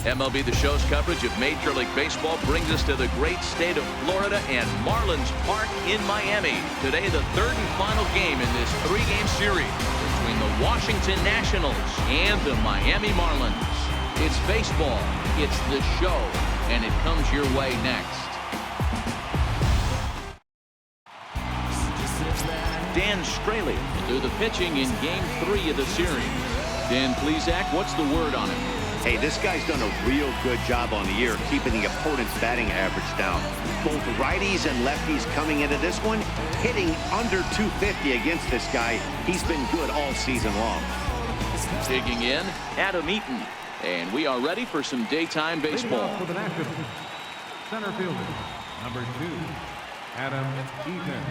MLB The Show's coverage of Major League Baseball brings us to the great state of Florida and Marlins Park in Miami. Today, the third and final game in this three-game series between the Washington Nationals and the Miami Marlins. It's baseball, it's the show, and it comes your way next. Dan Straley will do the pitching in Game 3 of the series. Dan Plesac, what's the word on him? Hey, this guy's done a real good job on the year keeping the opponent's batting average down. Both righties and lefties coming into this one, hitting under 250 against this guy. He's been good all season long. Digging in, Adam Eaton. And we are ready for some daytime baseball. For the Nationals, center fielder, number 2, Adam Eaton.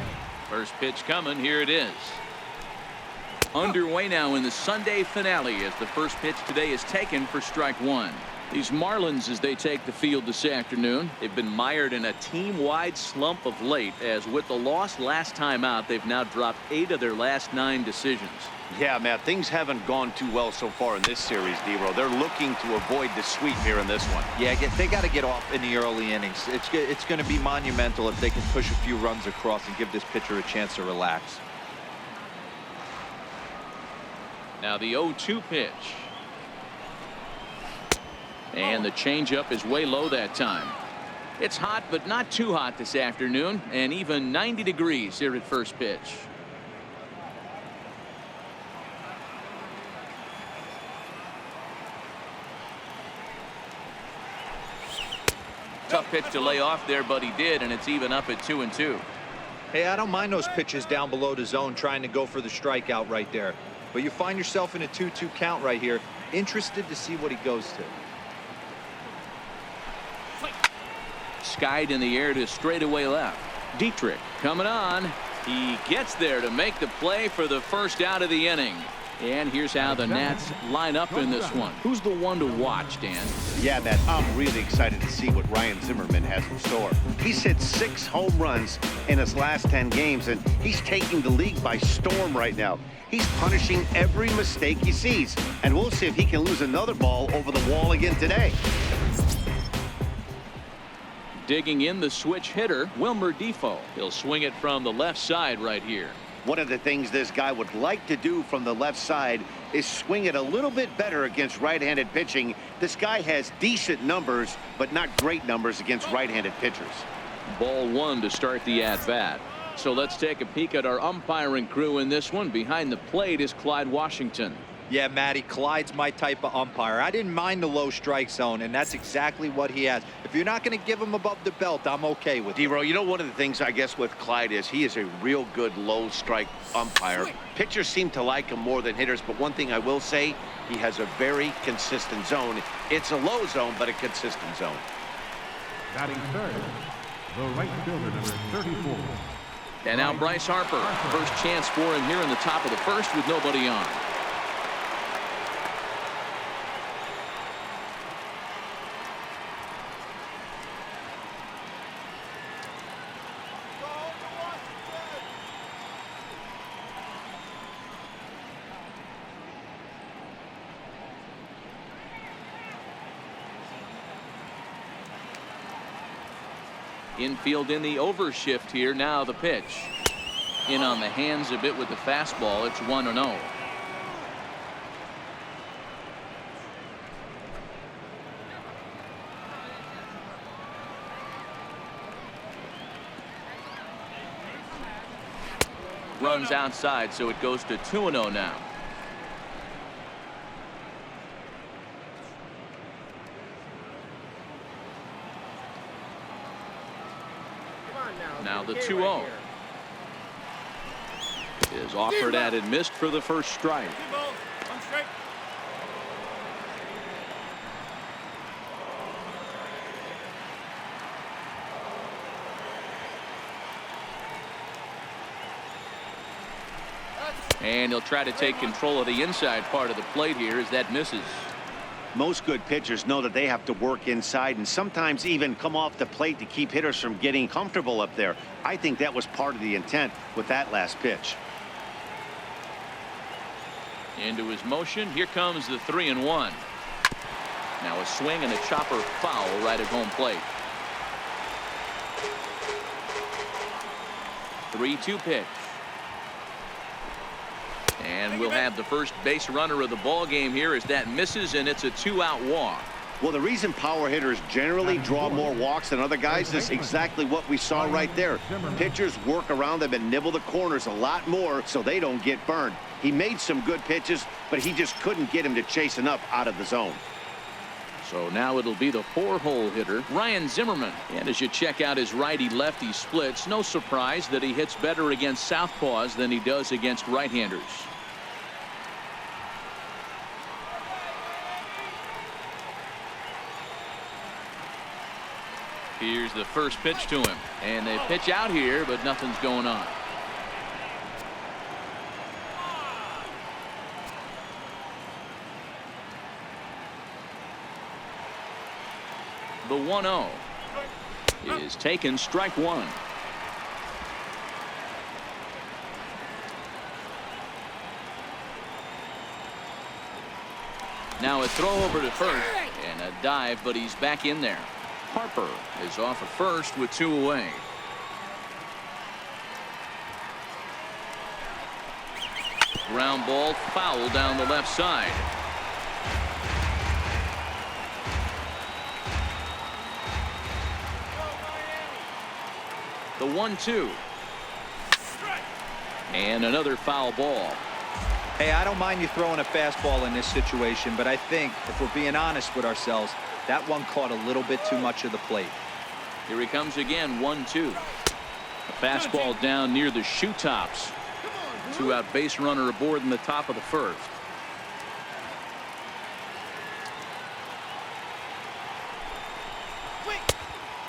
First pitch coming. Here it is. Underway now in the Sunday finale as the first pitch today is taken for strike one. These Marlins, as they take the field this afternoon, they've been mired in a team-wide slump of late, as with the loss last time out, they've now dropped 8 of their last 9 decisions. Yeah, Matt, things haven't gone too well so far in this series, D-Row. They're looking to avoid the sweep here in this one. Yeah, they got to get off in the early innings. It's going to be monumental if they can push a few runs across and give this pitcher a chance to relax. Now the 0-2 pitch. And the changeup is way low that time. It's hot, but not too hot this afternoon, and even 90 degrees here at first pitch. Tough pitch to lay off there, but he did, and it's even up at 2-2. Hey, I don't mind those pitches down below the zone trying to go for the strikeout right there. But you find yourself in a 2-2 count right here. Interested to see what he goes to. Skied in the air to straightaway left. Dietrich coming on. He gets there to make the play for the first out of the inning. And here's how the Nats line up in this one. Who's the one to watch, Dan? Yeah, Matt, I'm really excited to see what Ryan Zimmerman has in store. He's hit 6 home runs in his last 10 games, and he's taking the league by storm right now. He's punishing every mistake he sees, and we'll see if he can lose another ball over the wall again today. Digging in the switch hitter, Wilmer Defoe. He'll swing it from the left side right here. One of the things this guy would like to do from the left side is swing it a little bit better against right-handed pitching. This guy has decent numbers, but not great numbers against right-handed pitchers. Ball 1 to start the at-bat. So let's take a peek at our umpiring crew in this one. Behind the plate is Clyde Washington. Yeah, Matty, Clyde's my type of umpire. I didn't mind the low strike zone, and that's exactly what he has. If you're not going to give him above the belt, I'm okay with it. D-Row, you know, one of the things I guess with Clyde is he is a real good low strike umpire. Pitchers seem to like him more than hitters, but one thing I will say, he has a very consistent zone. It's a low zone, but a consistent zone. Batting third, the right fielder, number 34. And now Bryce Harper. First chance for him here in the top of the first with nobody on. Infield in the overshift here. Now the pitch. In on the hands a bit with the fastball. It's 1-0. Runs outside, so it goes to 2-0 now. Now the 2-0 is offered at and missed for the first strike. And he'll try to take control of the inside part of the plate here as that misses. Most good pitchers know that they have to work inside and sometimes even come off the plate to keep hitters from getting comfortable up there. I think that was part of the intent with that last pitch. Into his motion. Here comes the 3-1. Now a swing and a chopper foul right at home plate. 3-2 pitch. And we'll have the first base runner of the ball game here as that misses, and it's a 2-out walk. Well, the reason power hitters generally draw more walks than other guys is exactly what we saw right there. Pitchers work around them and nibble the corners a lot more so they don't get burned. He made some good pitches, but he just couldn't get him to chase enough out of the zone. So now it'll be the 4-hole hitter, Ryan Zimmerman. And as you check out his righty-lefty splits, no surprise that he hits better against southpaws than he does against right-handers. Here's the first pitch to him, and they pitch out here, but nothing's going on. The 1-0 is taken, strike one. Now a throw over to first and a dive, but he's back in there. Harper is off at first with 2 away. Ground ball foul down the left side. The 1-2. And another foul ball. Hey, I don't mind you throwing a fastball in this situation, but I think if we're being honest with ourselves, that one caught a little bit too much of the plate. Here he comes again, 1-2. A fastball down near the shoe tops. 2-out base runner aboard in the top of the first.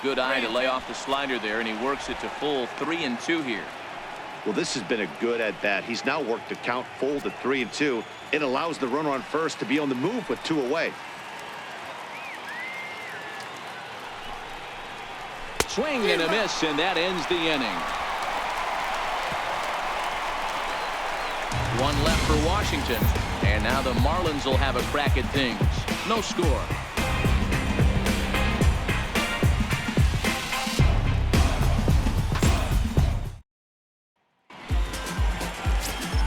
Good eye to lay off the slider there, and he works it to full 3-2 here. Well, this has been a good at-bat. He's now worked the count full to 3-2. It allows the runner on first to be on the move with 2 away. Swing and a miss, and that ends the inning. 1 left for Washington, and now the Marlins will have a crack at things. No score.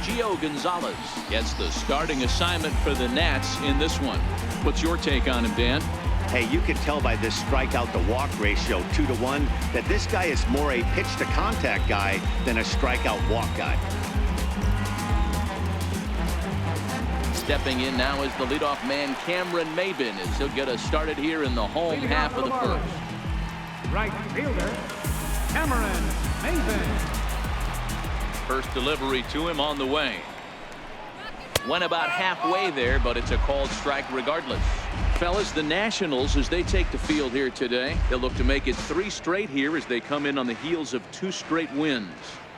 Gio Gonzalez gets the starting assignment for the Nats in this one. What's your take on him, Dan? Hey, you can tell by this strikeout to walk ratio 2-to-1 that this guy is more a pitch to contact guy than a strikeout walk guy. Stepping in now is the leadoff man, Cameron Maybin, as he'll get us started here in the home half of the first. Right fielder, Cameron Maybin. First delivery to him on the way. Went about halfway there, but it's a called strike regardless. Fellas, the Nationals, as they take the field here today, they'll look to make it 3 straight here as they come in on the heels of 2 straight wins.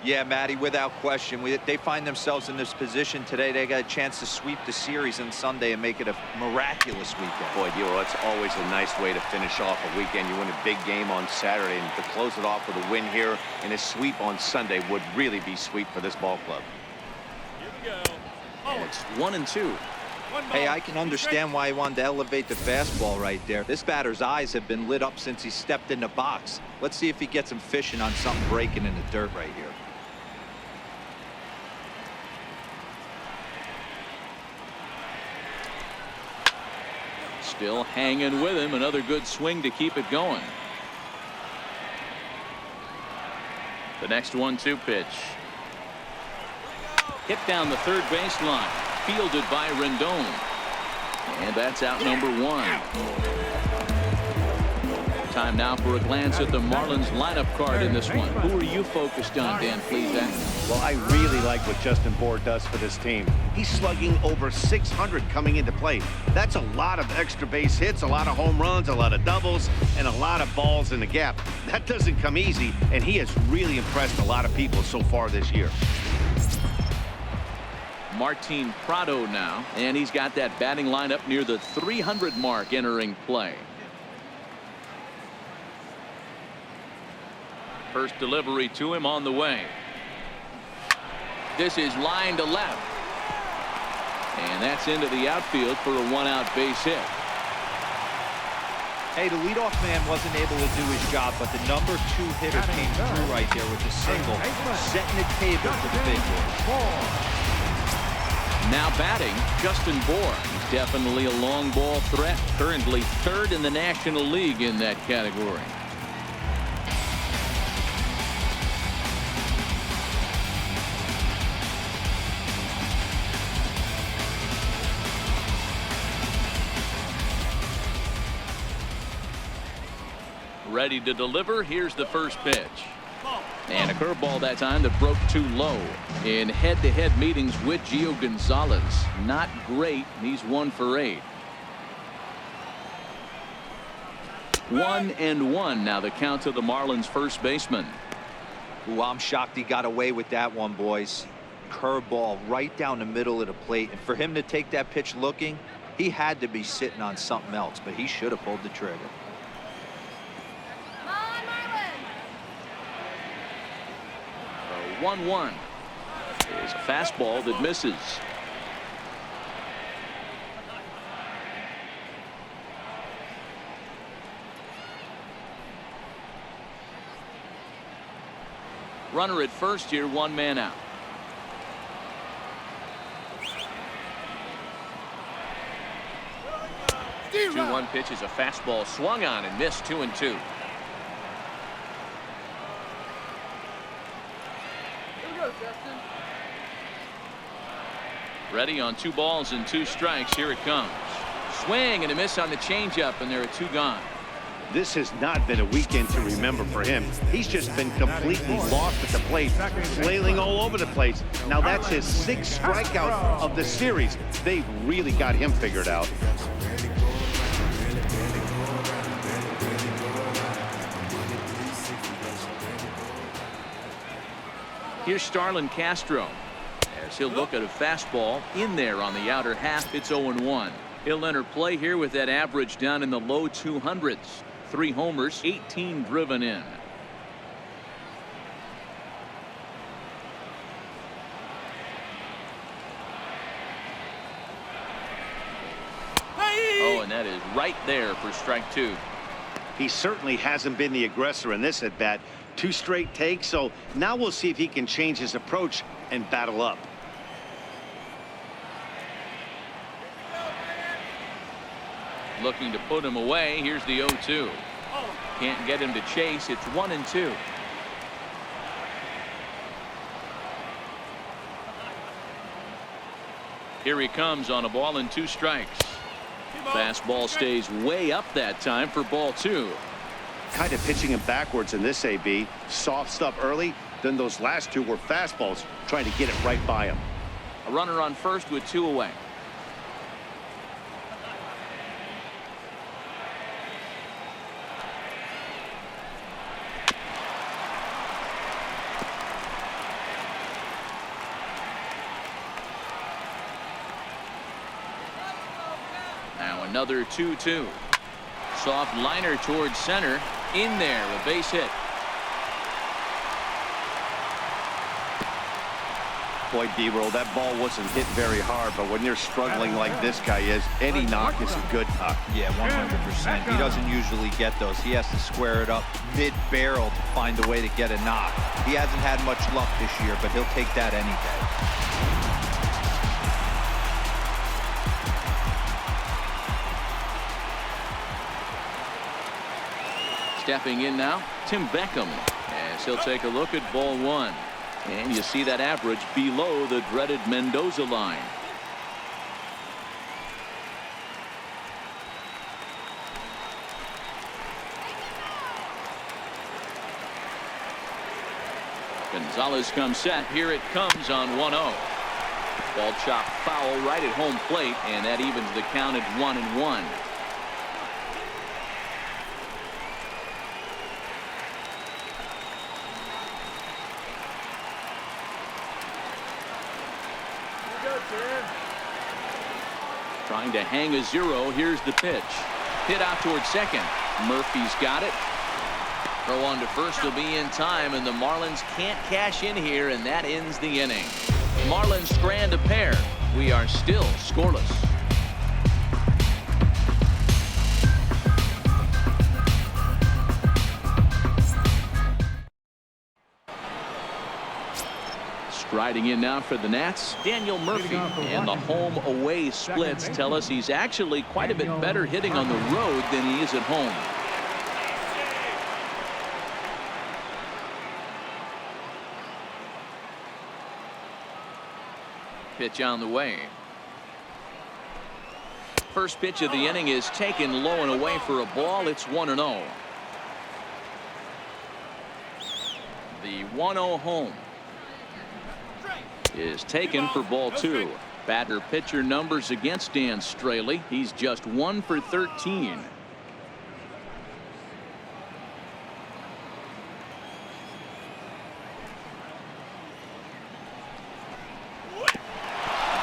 Yeah, Matty, without question. They find themselves in this position today. They got a chance to sweep the series on Sunday and make it a miraculous weekend. Boy, that's always a nice way to finish off a weekend. You win a big game on Saturday, and to close it off with a win here and a sweep on Sunday would really be sweet for this ball club. Here we go. And it's 1-2. Hey, I can understand why he wanted to elevate the fastball right there. This batter's eyes have been lit up since he stepped in the box. Let's see if he gets him fishing on something breaking in the dirt right here. Still hanging with him. Another good swing to keep it going. The next 1-2 pitch. Hit down the third baseline. Fielded by Rendon. And that's out number 1. Time now for a glance at the Marlins lineup card in this one. Who are you focused on, Dan Plesac? Well, I really like what Justin Bour does for this team. He's slugging over 600 coming into play. That's a lot of extra base hits, a lot of home runs, a lot of doubles, and a lot of balls in the gap. That doesn't come easy, and he has really impressed a lot of people so far this year. Martin Prado now, and he's got that batting lineup near the 300 mark entering play. First delivery to him on the way. This is line to left. And that's into the outfield for a 1-out base hit. Hey, the leadoff man wasn't able to do his job, but the number 2 hitter came through right there with the single, setting the table for the big boys. Now batting, Justin Bohr. He's definitely a long ball threat. Currently 3rd in the National League in that category. Ready to deliver. Here's the first pitch. And a curveball that time that broke too low. In head-to-head meetings with Gio Gonzalez, not great. He's 1 for 8. 1-1 now the count to the Marlins first baseman. Ooh, I'm shocked he got away with that one, boys. Curveball right down the middle of the plate, and for him to take that pitch looking, he had to be sitting on something else, but he should have pulled the trigger. 1-1 is a fastball that misses. Runner at first here, 1 man out. 2-1 pitch is a fastball swung on and missed. 2-2. Ready on 2 balls and 2 strikes. Here it comes. Swing and a miss on the changeup, and there are 2 gone. This has not been a weekend to remember for him. He's just been completely lost at the plate, flailing all over the place. Now that's his 6th strikeout of the series. They've really got him figured out. Here's Starlin Castro. As he'll look at a fastball in there on the outer half. It's 0-1. He'll enter play here with that average down in the low 200s. 3 homers, 18 driven in. Oh, and that is right there for strike 2. He certainly hasn't been the aggressor in this at bat. 2 straight takes, so now we'll see if he can change his approach and battle up. Looking to put him away. Here's the 0-2. Can't get him to chase. It's 1-2. Here he comes on a ball and 2 strikes. Fastball stays way up that time for ball 2. Kind of pitching him backwards in this AB. Soft stuff early, then those last 2 were fastballs, trying to get it right by him. A runner on first with 2 away. Now another 2-2. Soft liner towards center. In there, a base hit. Boy, D-roll, that ball wasn't hit very hard, but when you're struggling like this guy is, any knock is a good knock. Yeah, 100%. He doesn't usually get those. He has to square it up mid-barrel to find a way to get a knock. He hasn't had much luck this year, but he'll take that any day. Stepping in now, Tim Beckham, as he'll take a look at ball 1. And you see that average below the dreaded Mendoza line. Gonzalez comes set. Here it comes on 1-0. Ball chopped foul right at home plate, and that evens the count at 1-1. Trying to hang a 0. Here's the pitch. Hit out towards second. Murphy's got it. Throw on to first will be in time, and the Marlins can't cash in here, and that ends the inning. Marlins strand a pair. We are still scoreless. Riding in now for the Nats, Daniel Murphy. And the home-away splits tell us he's actually quite a bit better hitting on the road than he is at home. Pitch on the way. First pitch of the inning is taken low and away for a ball. It's 1-0. The 1-0 home is taken for ball 2. Batter pitcher numbers against Dan Straley. He's just 1 for 13.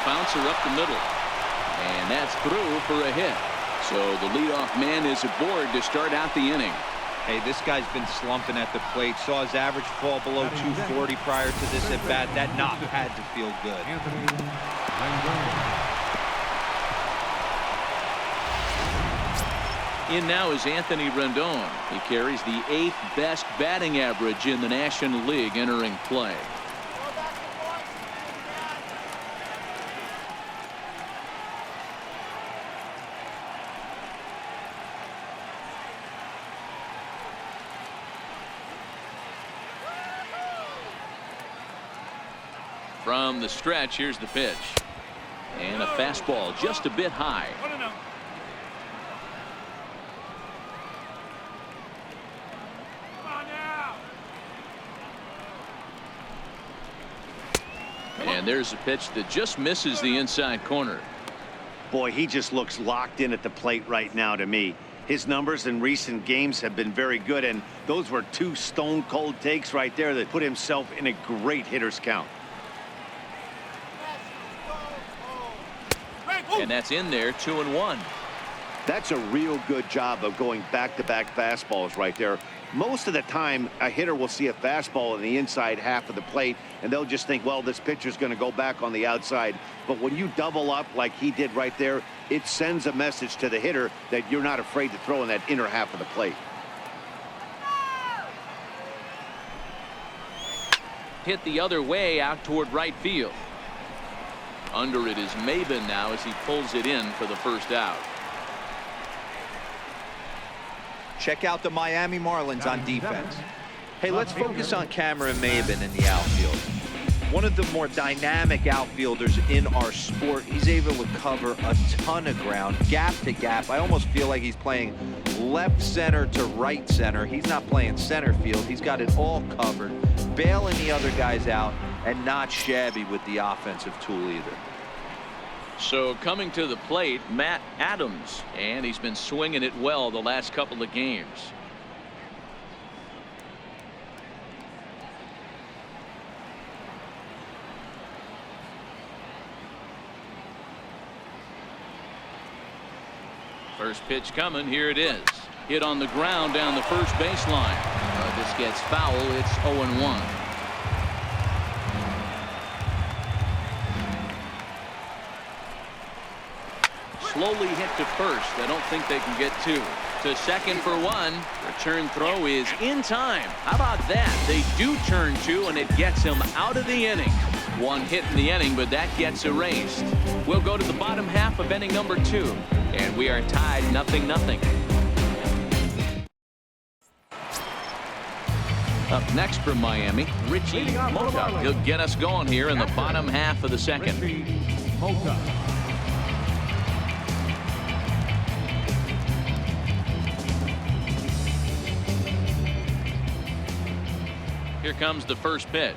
Bouncer up the middle. And that's through for a hit. So the leadoff man is aboard to start out the inning. Hey, this guy's been slumping at the plate. Saw his average fall below 240 prior to this at bat. That knock had to feel good. In now is Anthony Rendon. He carries the 8th best batting average in the National League entering play. From the stretch, here's the pitch. And a fastball just a bit high. And there's a pitch that just misses the inside corner. Boy, he just looks locked in at the plate right now to me. His numbers in recent games have been very good, and those were 2 stone-cold takes right there that put himself in a great hitter's count. And that's in there, 2-1. That's a real good job of going back-to-back fastballs right there. Most of the time, a hitter will see a fastball in the inside half of the plate, and they'll just think, well, this pitcher's going to go back on the outside. But when you double up like he did right there, it sends a message to the hitter that you're not afraid to throw in that inner half of the plate. Hit the other way out toward right field. Under it is Maben now as he pulls it in for the first out. Check out the Miami Marlins on defense. Hey, let's focus on Cameron Maben in the outfield. One of the more dynamic outfielders in our sport. He's able to cover a ton of ground, gap to gap. I almost feel like he's playing left center to right center. He's not playing center field. He's got it all covered, bailing the other guys out, and not shabby with the offensive tool either. So coming to the plate, Matt Adams, and he's been swinging it well the last couple of games. First pitch coming. Here it is. Hit on the ground down the first baseline. This gets foul. It's 0-1. Slowly hit to first. I don't think they can get 2. To second for 1. Return throw is in time. How about that? They do turn 2, and it gets him out of the inning. 1 hit in the inning, but that gets erased. We'll go to the bottom half of inning number 2, and we are tied 0-0. Up next from Miami, Richie Mota. He'll get us going here in the bottom half of the second. Here comes the first pitch.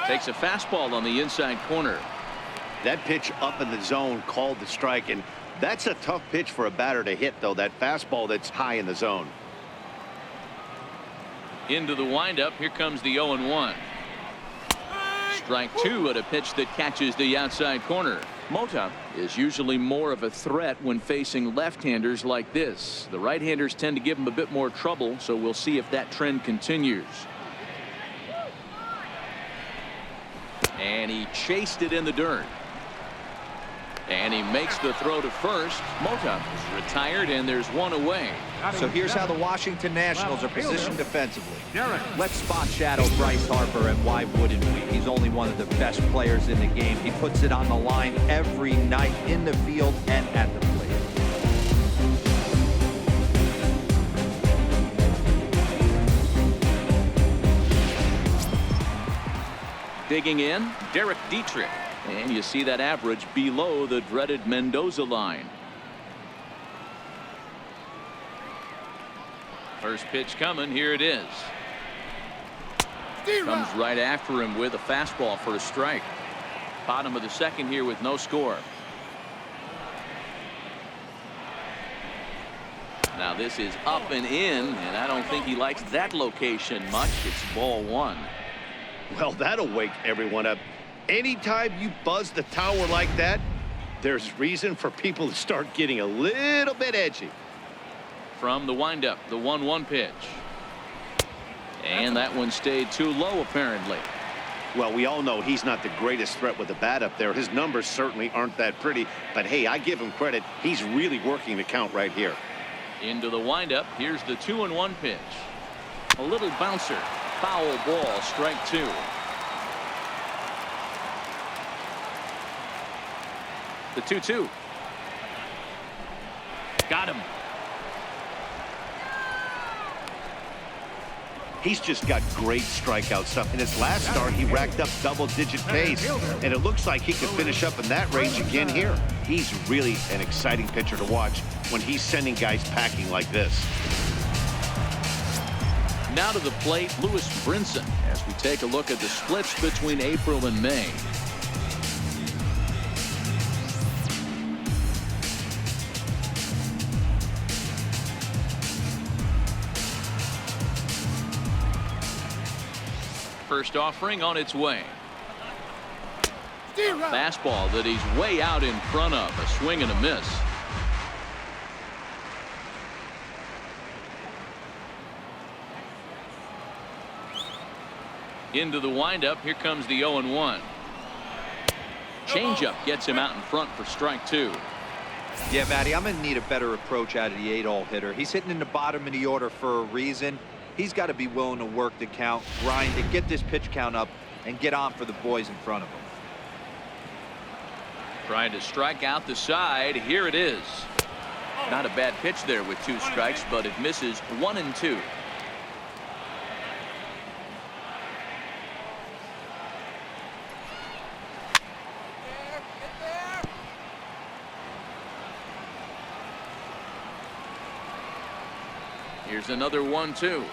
Takes a fastball on the inside corner. That pitch up in the zone called the strike, and that's a tough pitch for a batter to hit, though, that fastball that's high in the zone. Into the windup. Here comes the 0-1. Strike 2 at a pitch that catches the outside corner. Mota is usually more of a threat when facing left-handers like this. The right-handers tend to give him a bit more trouble, so we'll see if that trend continues. And he chased it in the dirt. And he makes the throw to first. Mota is retired, and there's one away. So here's how the Washington Nationals are positioned defensively. Let's spot shadow Bryce Harper, and why wouldn't we? He's only one of the best players in the game. He puts it on the line every night in the field and at the plate. Digging in, Derek Dietrich. And you see that average below the dreaded Mendoza line. First pitch coming. Here it is. Comes right after him with a fastball for a strike. Bottom of the second here with no score. Now this is up and in, and I don't think he likes that location much. It's ball one. Well, that'll wake everyone up. Anytime you buzz the tower like that, there's reason for people to start getting a little bit edgy. From the windup, the 1-1 pitch. And that one stayed too low, apparently. Well, we all know he's not the greatest threat with the bat up there. His numbers certainly aren't that pretty. But, hey, I give him credit. He's really working the count right here. Into the windup. Here's the 2-1 pitch. A little bouncer. Foul ball, strike two. The 2-2. Got him. He's just got great strikeout stuff. In his last start, he racked up double-digit Ks, and it looks like he could finish up in that range again here. He's really an exciting pitcher to watch when he's sending guys packing like this. Now to the plate, Lewis Brinson, as we take a look at the splits between April and May. First offering on its way. Fastball that he's way out in front of. A swing and a miss. Into the windup. Here comes the 0-1. Changeup gets him out in front for strike two. Yeah, Matty, I'm going to need a better approach out of the 8-hole hitter. He's hitting in the bottom of the order for a reason. He's got to be willing to work the count, grind it, get this pitch count up, and get on for the boys in front of him. Trying to strike out the side. Here it is. Not a bad pitch there with two strikes, but it misses 1-2. Here's another 1-2.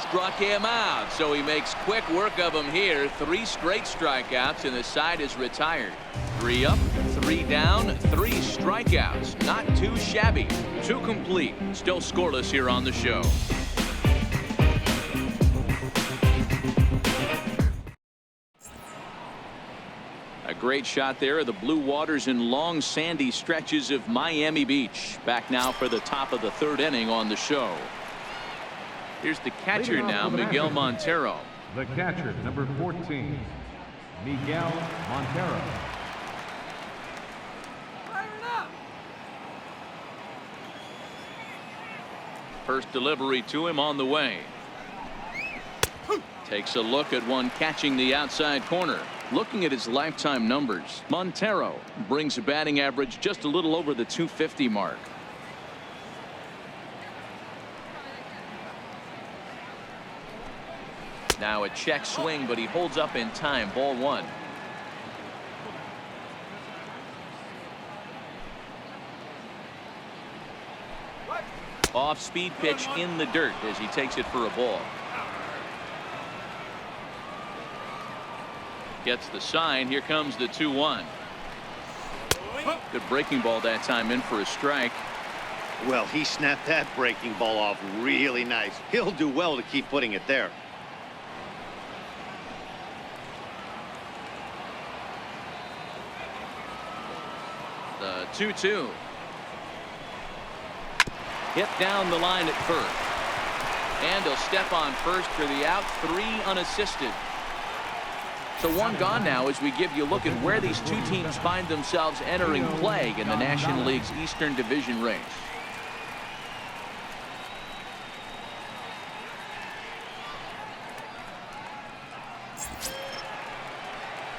Struck him out, so he makes quick work of him here. 3 straight strikeouts, and the side is retired. 3 up, 3 down, 3 strikeouts. Not too shabby. 2 complete. Still scoreless here on the show. A great shot there of the blue waters and long sandy stretches of Miami Beach. Back now for the top of the 3rd inning on the show. Here's the catcher now, Miguel Montero. The catcher, number 14, Miguel Montero. First delivery to him on the way. Takes a look at one catching the outside corner. Looking at his lifetime numbers, Montero brings a batting average just a little over the 250 mark. Now a check swing, but he holds up in time. Ball 1. Off speed pitch in the dirt as he takes it for a ball. Gets the sign. Here comes the 2-1. Good breaking ball that time, in for a strike. Well, he snapped that breaking ball off really nice. He'll do well to keep putting it there. The 2-2. Hit down the line at first. And he'll step on first for the out. 3 unassisted. So one gone now as we give you a look at where these two teams find themselves entering play in the National League's Eastern Division race.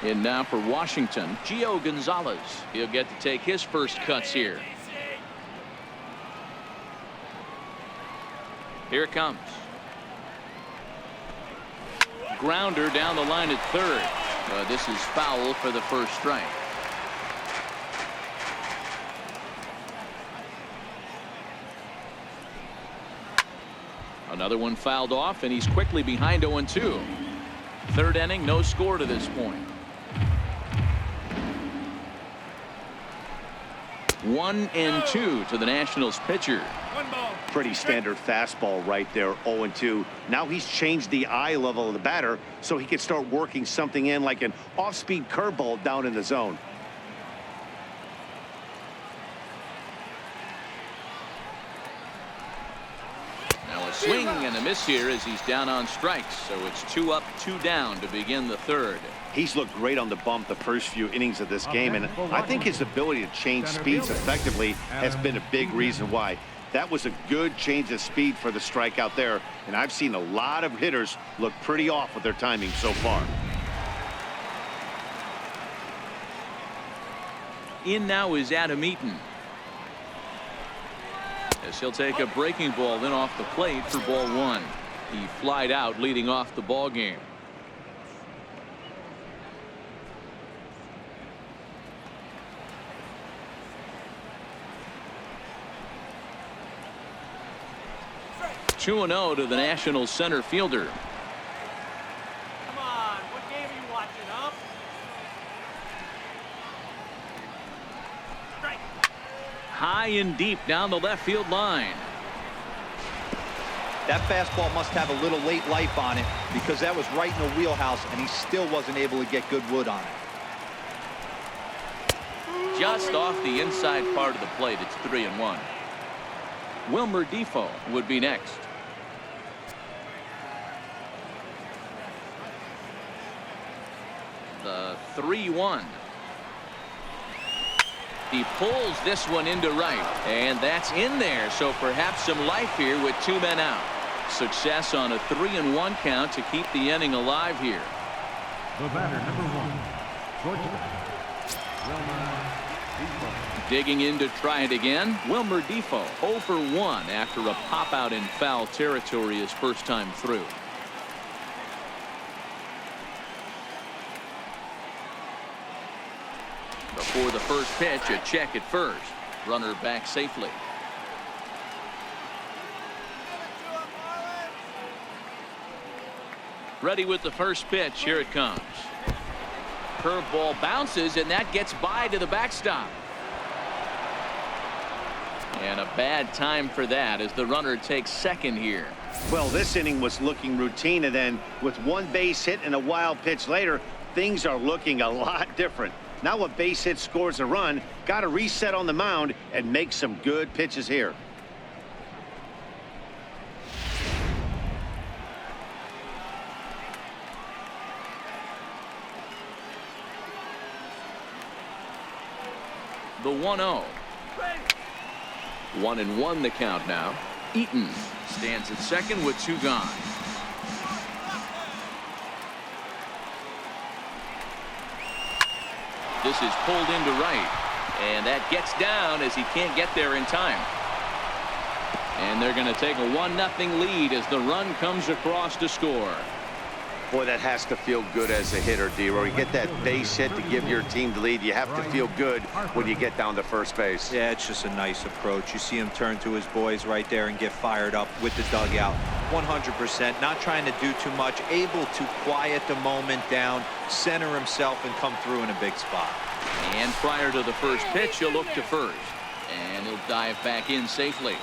In now for Washington, Gio Gonzalez. He'll get to take his first cuts here. Here it comes. Grounder down the line at third. This is foul for the first strike. Another one fouled off, and he's quickly behind 0-2. Third inning, no score to this point. 1-2 to the Nationals pitcher. Pretty standard fastball right there, 0-2. Now he's changed the eye level of the batter so he can start working something in like an off-speed curveball down in the zone. Now a swing and a miss here as he's down on strikes. So it's 2 up, 2 down to begin the third. He's looked great on the bump the first few innings of this game, and I think his ability to change speeds effectively has been a big reason why. That was a good change of speed for the strikeout there, and I've seen a lot of hitters look pretty off with their timing so far. In now is Adam Eaton. As he'll take a breaking ball then off the plate for ball 1. He flied out leading off the ball game. Two 2-0 to the Nationals center fielder. Come on, what game are you watching, huh? Strike. High and deep down the left field line. That fastball must have a little late life on it because that was right in the wheelhouse and he still wasn't able to get good wood on it. Just off the inside part of the plate. It's 3-1. Wilmer Defoe would be next. The 3-1. He pulls this one into right, and that's in there. So perhaps some life here with 2 men out. Success on a 3-1 count to keep the inning alive here. The batter, number 1, shortstop, Wilmer Defoe. Digging in to try it again. Wilmer Defoe 0 for 1 after a pop out in foul territory his first time through. Before the first pitch, a check at first. Runner back safely. Ready with the first pitch. Here it comes. Curveball bounces, and that gets by to the backstop. And a bad time for that as the runner takes second here. Well, this inning was looking routine, and then with 1 base hit and a wild pitch later, things are looking a lot different. Now a base hit scores a run, got to reset on the mound and make some good pitches here. The 1-0. 1-1 the count now. Eaton stands at second with 2 gone. This is pulled into right, and that gets down as he can't get there in time. And they're going to take a 1-0 lead as the run comes across to score. Boy, that has to feel good as a hitter, D-Roy. You get that base hit to give your team the lead. You have to feel good when you get down to first base. Yeah, it's just a nice approach. You see him turn to his boys right there and get fired up with the dugout. 100%, not trying to do too much, able to quiet the moment down, center himself, and come through in a big spot. And prior to the first pitch, he'll look to first. And he'll dive back in safely.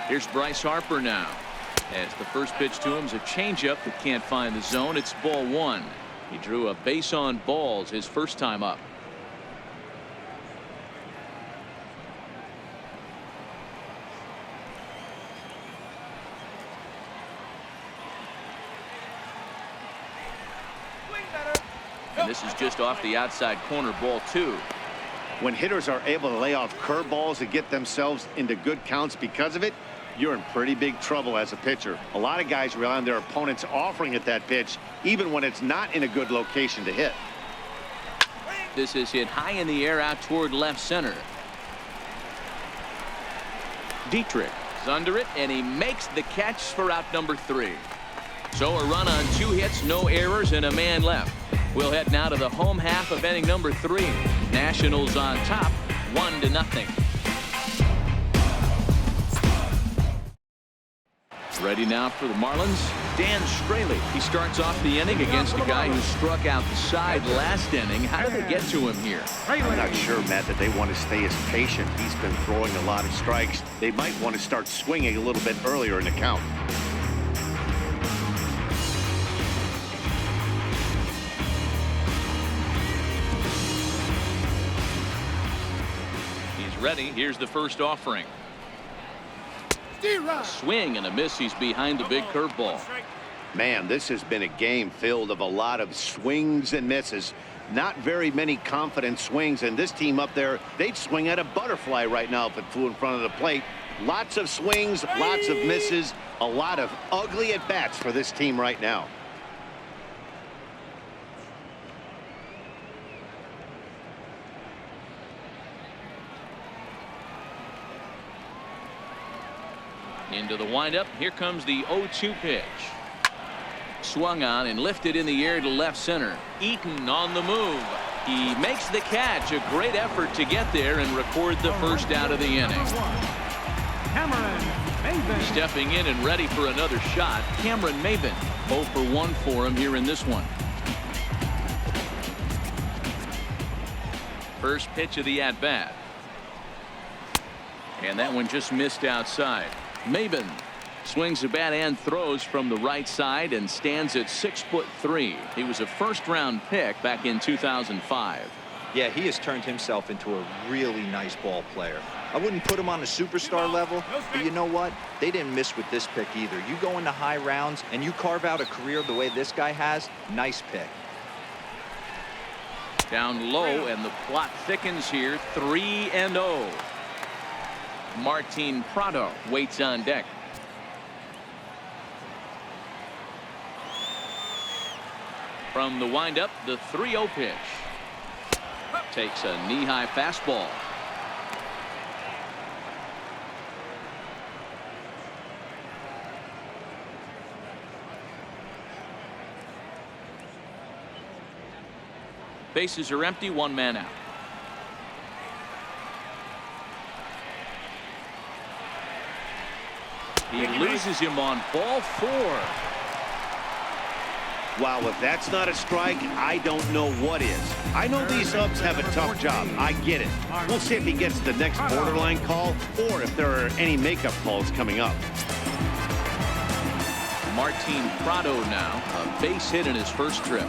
Here's Bryce Harper now. As the first pitch to him is a changeup that can't find the zone. It's ball 1. He drew a base on balls his first time up. And this is just off the outside corner, ball 2. When hitters are able to lay off curveballs and get themselves into good counts because of it, you're in pretty big trouble as a pitcher. A lot of guys rely on their opponents offering at that pitch, even when it's not in a good location to hit. This is hit high in the air out toward left center. Dietrich is under it, and he makes the catch for out number 3. So a run on 2 hits, no errors, and a man left. We'll head now to the home half of inning number 3. Nationals on top, 1-0. Ready now for the Marlins, Dan Straley. He starts off the inning against a guy who struck out the side last inning. How did they get to him here? I'm not sure, Matt, that they want to stay as patient. He's been throwing a lot of strikes. They might want to start swinging a little bit earlier in the count. He's ready. Here's the first offering. A swing and a miss. He's behind the big curveball. Man, this has been a game filled of a lot of swings and misses. Not very many confident swings, and this team up there, they'd swing at a butterfly right now if it flew in front of the plate. Lots of swings, lots of misses, a lot of ugly at-bats for this team right now. Into the windup. Here comes the 0-2 pitch. Swung on and lifted in the air to left center. Eaton on the move. He makes the catch. A great effort to get there and record the first out of the inning. Stepping in and ready for another shot, Cameron Maybin. 0 for 1 for him here in this one. First pitch of the at-bat. And that one just missed outside. Maybin swings the bat and throws from the right side and stands at 6'3". He was a first-round pick back in 2005. Yeah, he has turned himself into a really nice ball player. I wouldn't put him on a superstar level, but you know what? They didn't miss with this pick either. You go into high rounds and you carve out a career the way this guy has, nice pick. Down low, and the plot thickens here. 3-0. Martin Prado waits on deck. From the windup, the 3-0 pitch. Takes a knee-high fastball. Bases are empty, 1 man out. He loses him on ball 4. Wow, if that's not a strike, I don't know what is. I know these ups have a tough job. I get it. We'll see if he gets the next borderline call or if there are any makeup calls coming up. Martin Prado now, a base hit in his first trip.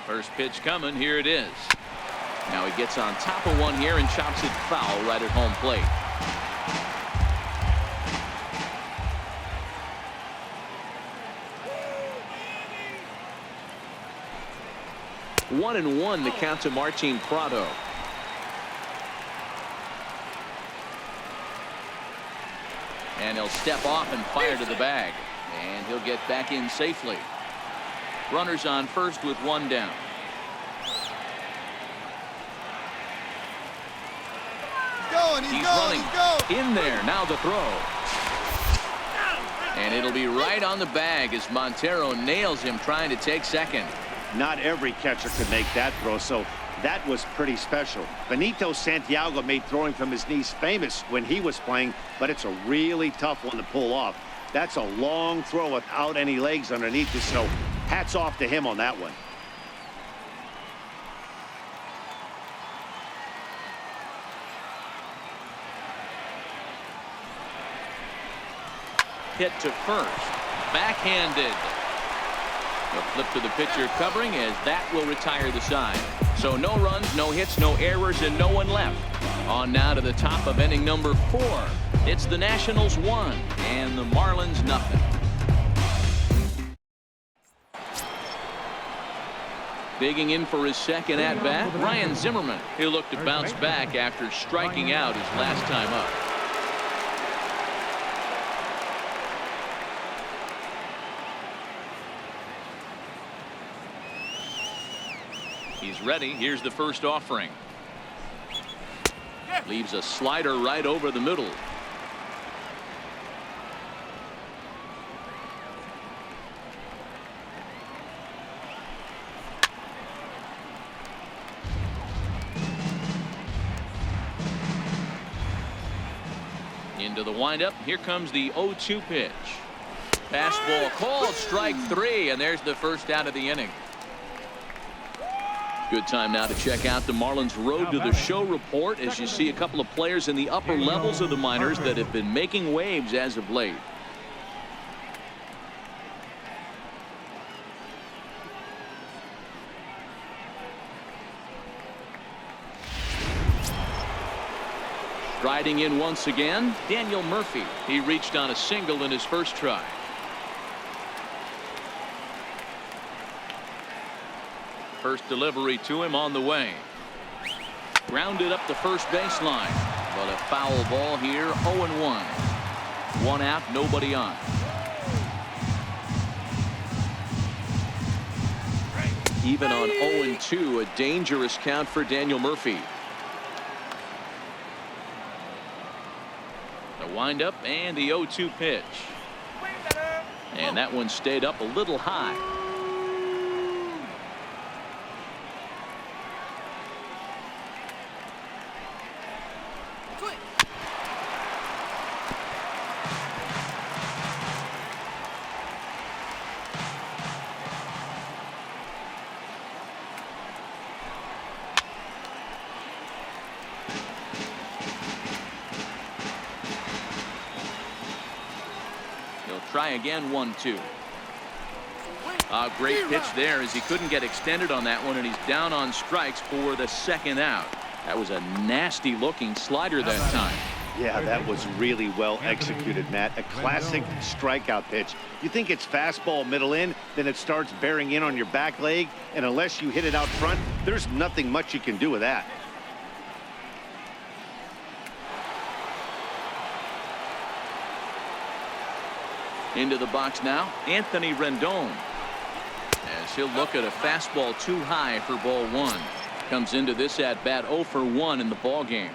First pitch coming. Here it is. Now he gets on top of one here and chops it foul right at home plate. One and one the count to Martin Prado. And he'll step off and fire to the bag. And he'll get back in safely. Runners on first with 1 down. He's running in there. Now the throw. And it'll be right on the bag as Montero nails him trying to take second. Not every catcher could make that throw, so that was pretty special. Benito Santiago made throwing from his knees famous when he was playing, but it's a really tough one to pull off. That's a long throw without any legs underneath it, so hats off to him on that one. Hit to first. Backhanded. A flip to the pitcher covering as that will retire the side. So no runs, no hits, no errors, and no one left. On now to the top of inning number 4. It's the Nationals 1 and the Marlins nothing. Digging in for his second at-bat, Ryan Zimmerman. He'll look to bounce back after striking out his last time up. He's ready. Here's the first offering. Leaves a slider right over the middle. Into the windup. Here comes the 0-2 pitch. Fastball called, strike 3, and there's the first out of the inning. Good time now to check out the Marlins Road to the Show report as you see a couple of players in the upper levels of the minors that have been making waves as of late. Riding in once again, Daniel Murphy. He reached on a single in his first try. First delivery to him on the way. Grounded up the first baseline, but a foul ball here. 0-1. 1 out, nobody on. Even on 0-2, a dangerous count for Daniel Murphy. The windup and the 0-2 pitch. And that one stayed up a little high. Try again. 1-2. A great pitch there as he couldn't get extended on that one, and he's down on strikes for the second out. That was a nasty looking slider that time. Yeah, that was really well executed, Matt. A classic strikeout pitch. You think it's fastball middle in, then it starts bearing in on your back leg, and unless you hit it out front, there's nothing much you can do with that. Into the box now, Anthony Rendon. As he'll look at a fastball too high for ball 1. Comes into this at bat 0 for 1 in the ball game.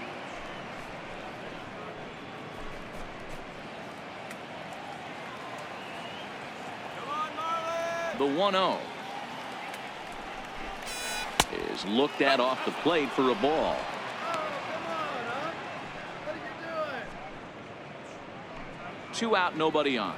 The 1-0 is looked at off the plate for a ball. Two out, nobody on.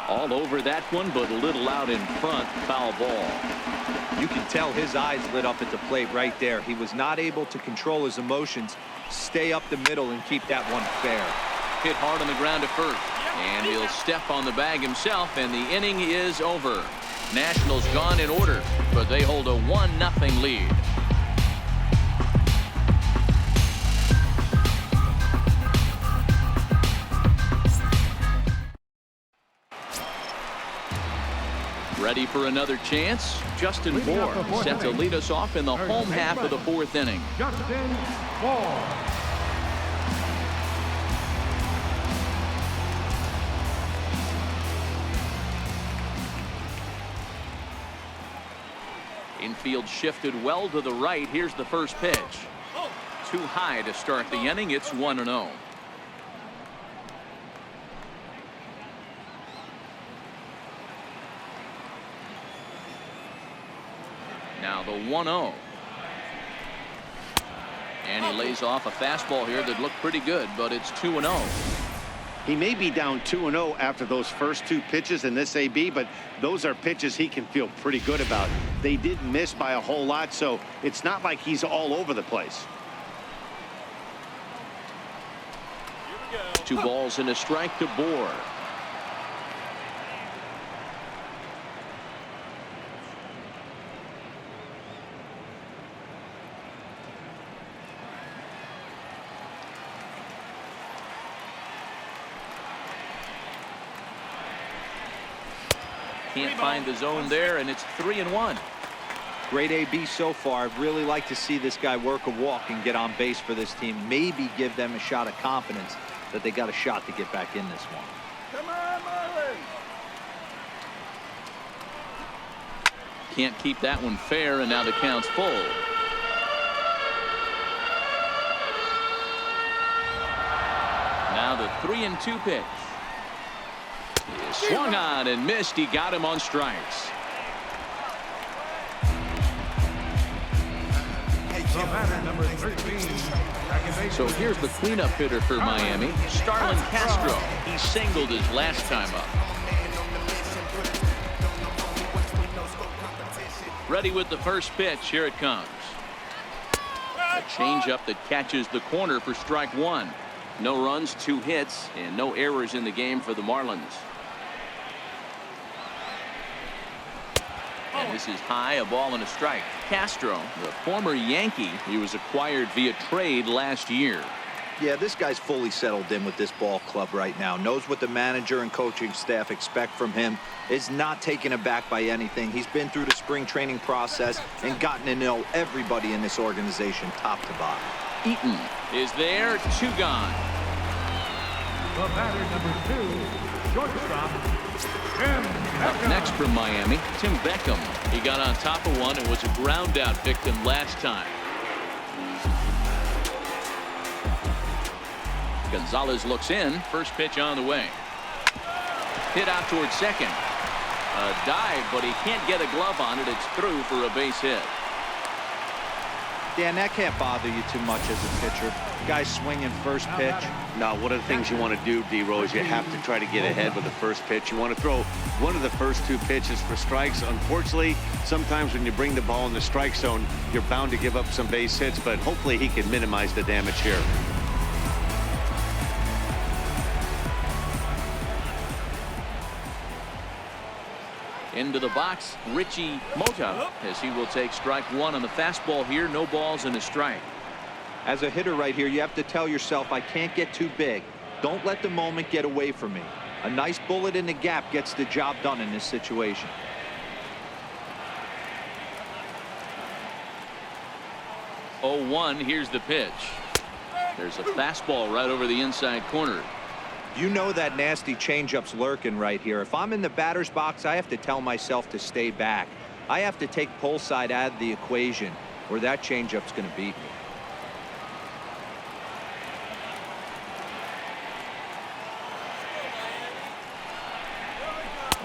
All over that one, but a little out in front. Foul ball. You can tell his eyes lit up at the plate right there. He was not able to control his emotions, stay up the middle, and keep that one fair. Hit hard on the ground to first. And he'll step on the bag himself, and the inning is over. Nationals gone in order, but they hold a 1-0 lead. Ready for another chance? Justin Bour set to lead us off in the home half of the 4th inning. Justin Bour. Infield shifted well to the right. Here's the first pitch. Too high to start the inning. It's 1-0. Now the 1-0. And he lays off a fastball here that looked pretty good, but it's 2-0. He may be down 2-0 after those first 2 pitches in this AB, but those are pitches he can feel pretty good about. They did miss by a whole lot, so it's not like he's all over the place. 2 balls and a strike to Bour. Can't find the zone there, and it's 3-1. Great AB so far. I'd really like to see this guy work a walk and get on base for this team. Maybe give them a shot of confidence that they got a shot to get back in this one. Come on, Marlins! Can't keep that one fair, and now the count's full. Now the 3-2 pitch. He swung on and missed. He got him on strikes. The batter, number 13, second base. So here's the cleanup hitter for Miami, Starlin Castro. He singled his last time up. Ready with the first pitch. Here it comes. A changeup that catches the corner for strike one. No runs, 2 hits, and no errors in the game for the Marlins. And this is high, a ball and a strike. Castro, the former Yankee, he was acquired via trade last year. Yeah, this guy's fully settled in with this ball club right now. Knows what the manager and coaching staff expect from him. Is not taken aback by anything. He's been through the spring training process and gotten to know everybody in this organization top to bottom. Eaton is there, 2 gone. The batter, number 2, shortstop, Up next from Miami, Tim Beckham. He got on top of one and was a ground out victim last time. Gonzalez looks in. First pitch on the way. Hit out towards second. A dive, but he can't get a glove on it. It's through for a base hit. Dan, that can't bother you too much as a pitcher. Guy swinging first pitch. Now, one of the things you want to do, D-Rose, you have to try to get ahead with the first pitch. You want to throw one of the first 2 pitches for strikes. Unfortunately, sometimes when you bring the ball in the strike zone, you're bound to give up some base hits, but hopefully he can minimize the damage here. Into the box, Richie Mota, as he will take strike one on the fastball here. No balls and a strike. As a hitter right here, you have to tell yourself, I can't get too big. Don't let the moment get away from me. A nice bullet in the gap gets the job done in this situation. Oh, 1, here's the pitch. There's a fastball right over the inside corner. You know that nasty changeup's lurking right here. If I'm in the batter's box, I have to tell myself to stay back. I have to take pull side out of the equation, or that changeup's going to beat me.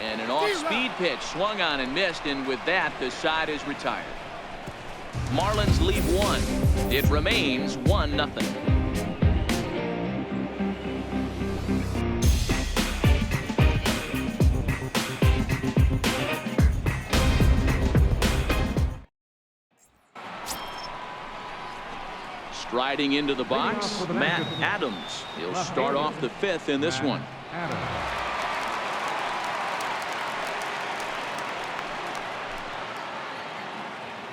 And an off-speed pitch swung on and missed, and with that, the side is retired. Marlins lead 1. It remains 1-0. Striding into the box, Matt Adams. He'll start off the 5th in this one.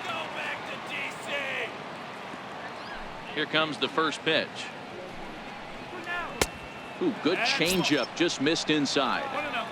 Go back to DC! Here comes the first pitch. Ooh, good changeup, just missed inside. 1-0.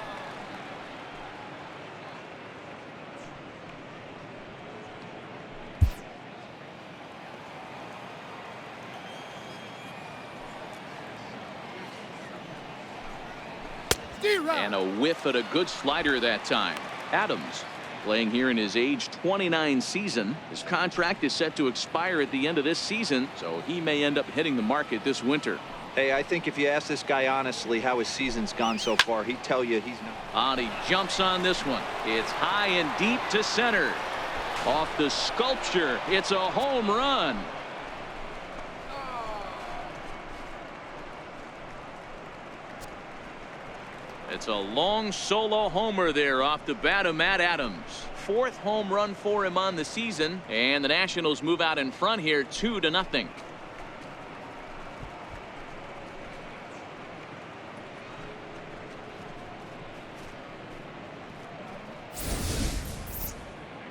And a whiff at a good slider that time. Adams playing here in his age 29 season. His contract is set to expire at the end of this season, so he may end up hitting the market this winter. Hey, I think if you ask this guy honestly how his season's gone so far, he'd tell you he's not. He jumps on this one. It's high and deep to center. Off the sculpture. It's a home run. It's a long solo homer there off the bat of Matt Adams. 4th home run for him on the season, and the Nationals move out in front here 2-0.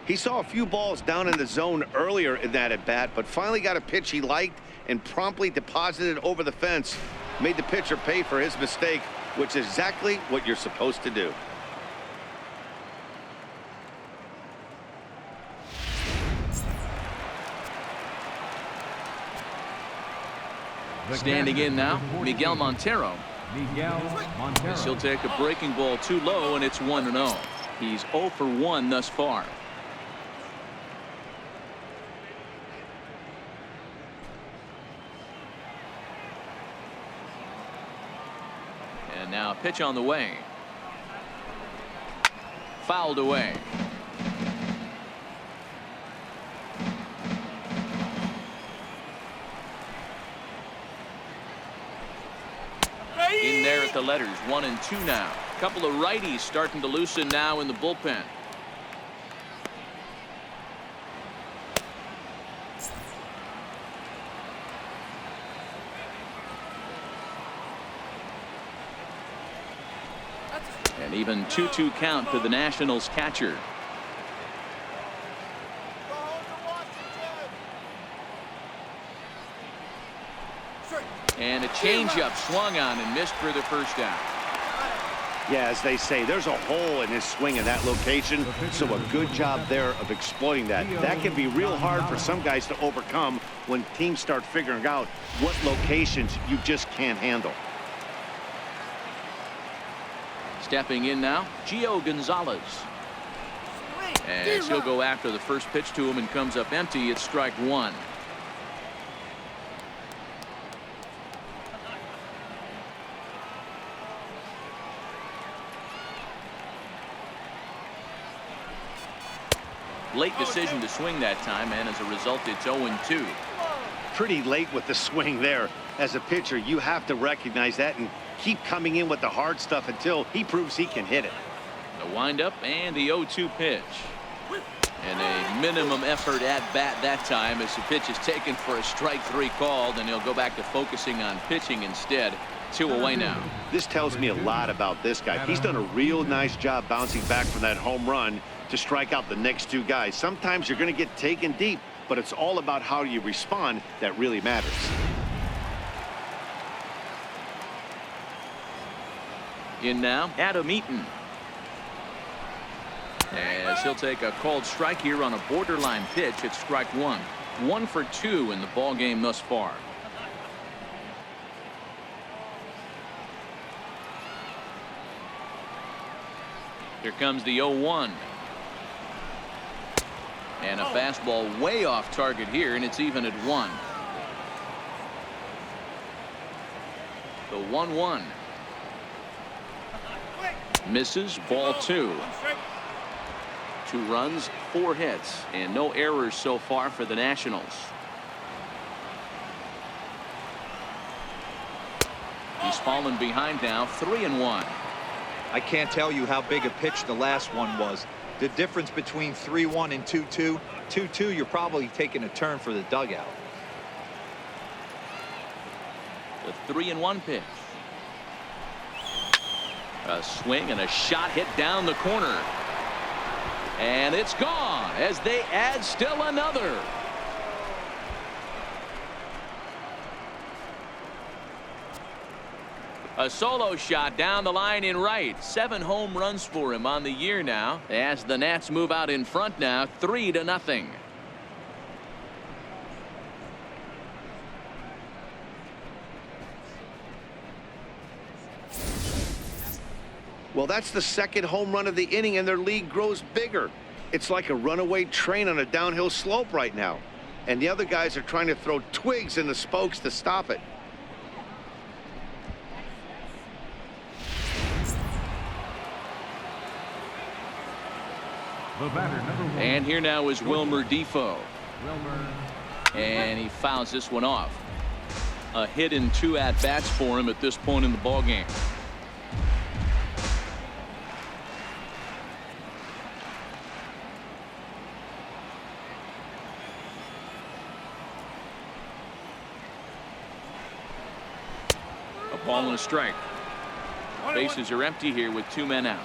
He saw a few balls down in the zone earlier in that at bat, but finally got a pitch he liked and promptly deposited over the fence. Made the pitcher pay for his mistake, which is exactly what you're supposed to do. Standing in now, Miguel Montero. Miguel Montero. As he'll take a breaking ball too low, and it's 1-0. He's 0 for 1 thus far. And now a pitch on the way. Fouled away. In there at the letters, 1 and 2 now. A couple of righties starting to loosen now in the bullpen. An even 2-2 count to the Nationals catcher. And a changeup swung on and missed for the first out. Yeah, as they say, there's a hole in his swing in that location, so a good job there of exploiting that. That can be real hard for some guys to overcome when teams start figuring out what locations you just can't handle. Stepping in now, Gio Gonzalez. As he'll go after the first pitch to him and comes up empty. It's strike 1. Late decision to swing that time, and as a result, it's 0-2. Pretty late with the swing there. As a pitcher, you have to recognize that and keep coming in with the hard stuff until he proves he can hit it. The windup and the 0-2 pitch. And a minimum effort at bat that time as the pitch is taken for a strike 3 called, and he'll go back to focusing on pitching instead. 2 away now. This tells me a lot about this guy. He's done a real nice job bouncing back from that home run to strike out the next 2 guys. Sometimes you're going to get taken deep, but it's all about how you respond that really matters. In now, Adam Eaton. As he'll take a called strike here on a borderline pitch. It's strike 1. 1 for 2 in the ball game thus far. Here comes the 0-1. And a fastball way off target here, and it's even at 1. The 1-1. Misses, ball 2. 2 runs, 4 hits, and no errors so far for the Nationals. He's fallen behind now, 3-1. I can't tell you how big a pitch the last one was. The difference between 3-1 and 2-2. 2-2, you're probably taking a turn for the dugout. The 3-1 pitch. A swing and a shot hit down the corner. And it's gone as they add still another. A solo shot down the line in right. 7 home runs for him on the year now as the Nats move out in front now 3-0. Well, that's the 2nd home run of the inning, and their lead grows bigger. It's like a runaway train on a downhill slope right now. And the other guys are trying to throw twigs in the spokes to stop it. The batter, number 1. And here now is Wilmer Defoe. Wilmer. And he fouls this one off. A hit and 2 at-bats for him at this point in the ballgame. A ball and a strike. Bases are empty here with 2 men out.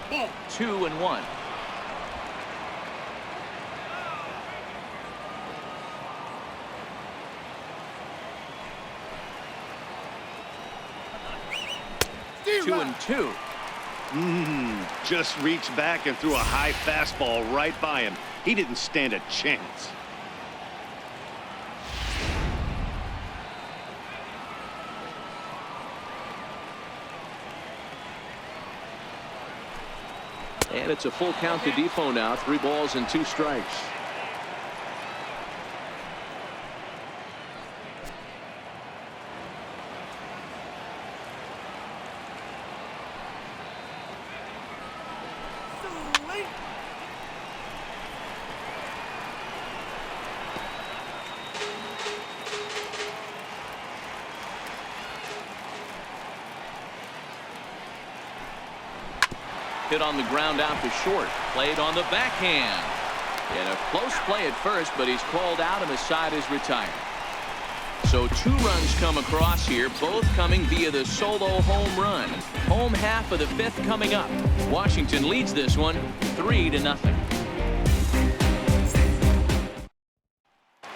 Ball. 2-1. Two and 2. Just reached back and threw a high fastball right by him. He didn't stand a chance. And it's a full count to Defoe now. 3 balls and 2 strikes. Hit on the ground out to short. Played on the backhand. And a close play at first, but he's called out and the side is retired. So 2 runs come across here, both coming via the solo home run. Home half of the 5th coming up. Washington leads this one 3-0.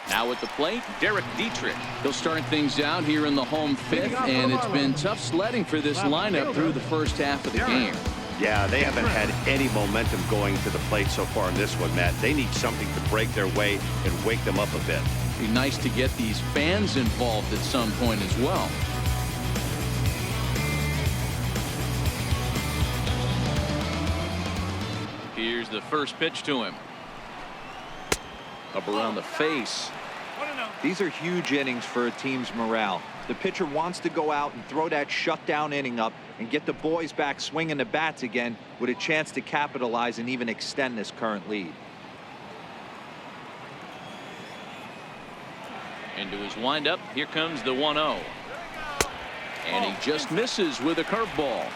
Now at the plate, Derek Dietrich. He'll start things out here in the home 5th, and it's been tough sledding for this lineup through the first half of the game. Yeah, they haven't had any momentum going to the plate so far in this one, Matt. They need something to break their way and wake them up a bit. Be nice to get these fans involved at some point as well. Here's the first pitch to him. Up around the face. These are huge innings for a team's morale. The pitcher wants to go out and throw that shutdown inning up and get the boys back swinging the bats again with a chance to capitalize and even extend this current lead. Into his windup, here comes the 1-0. And he just misses with a curveball.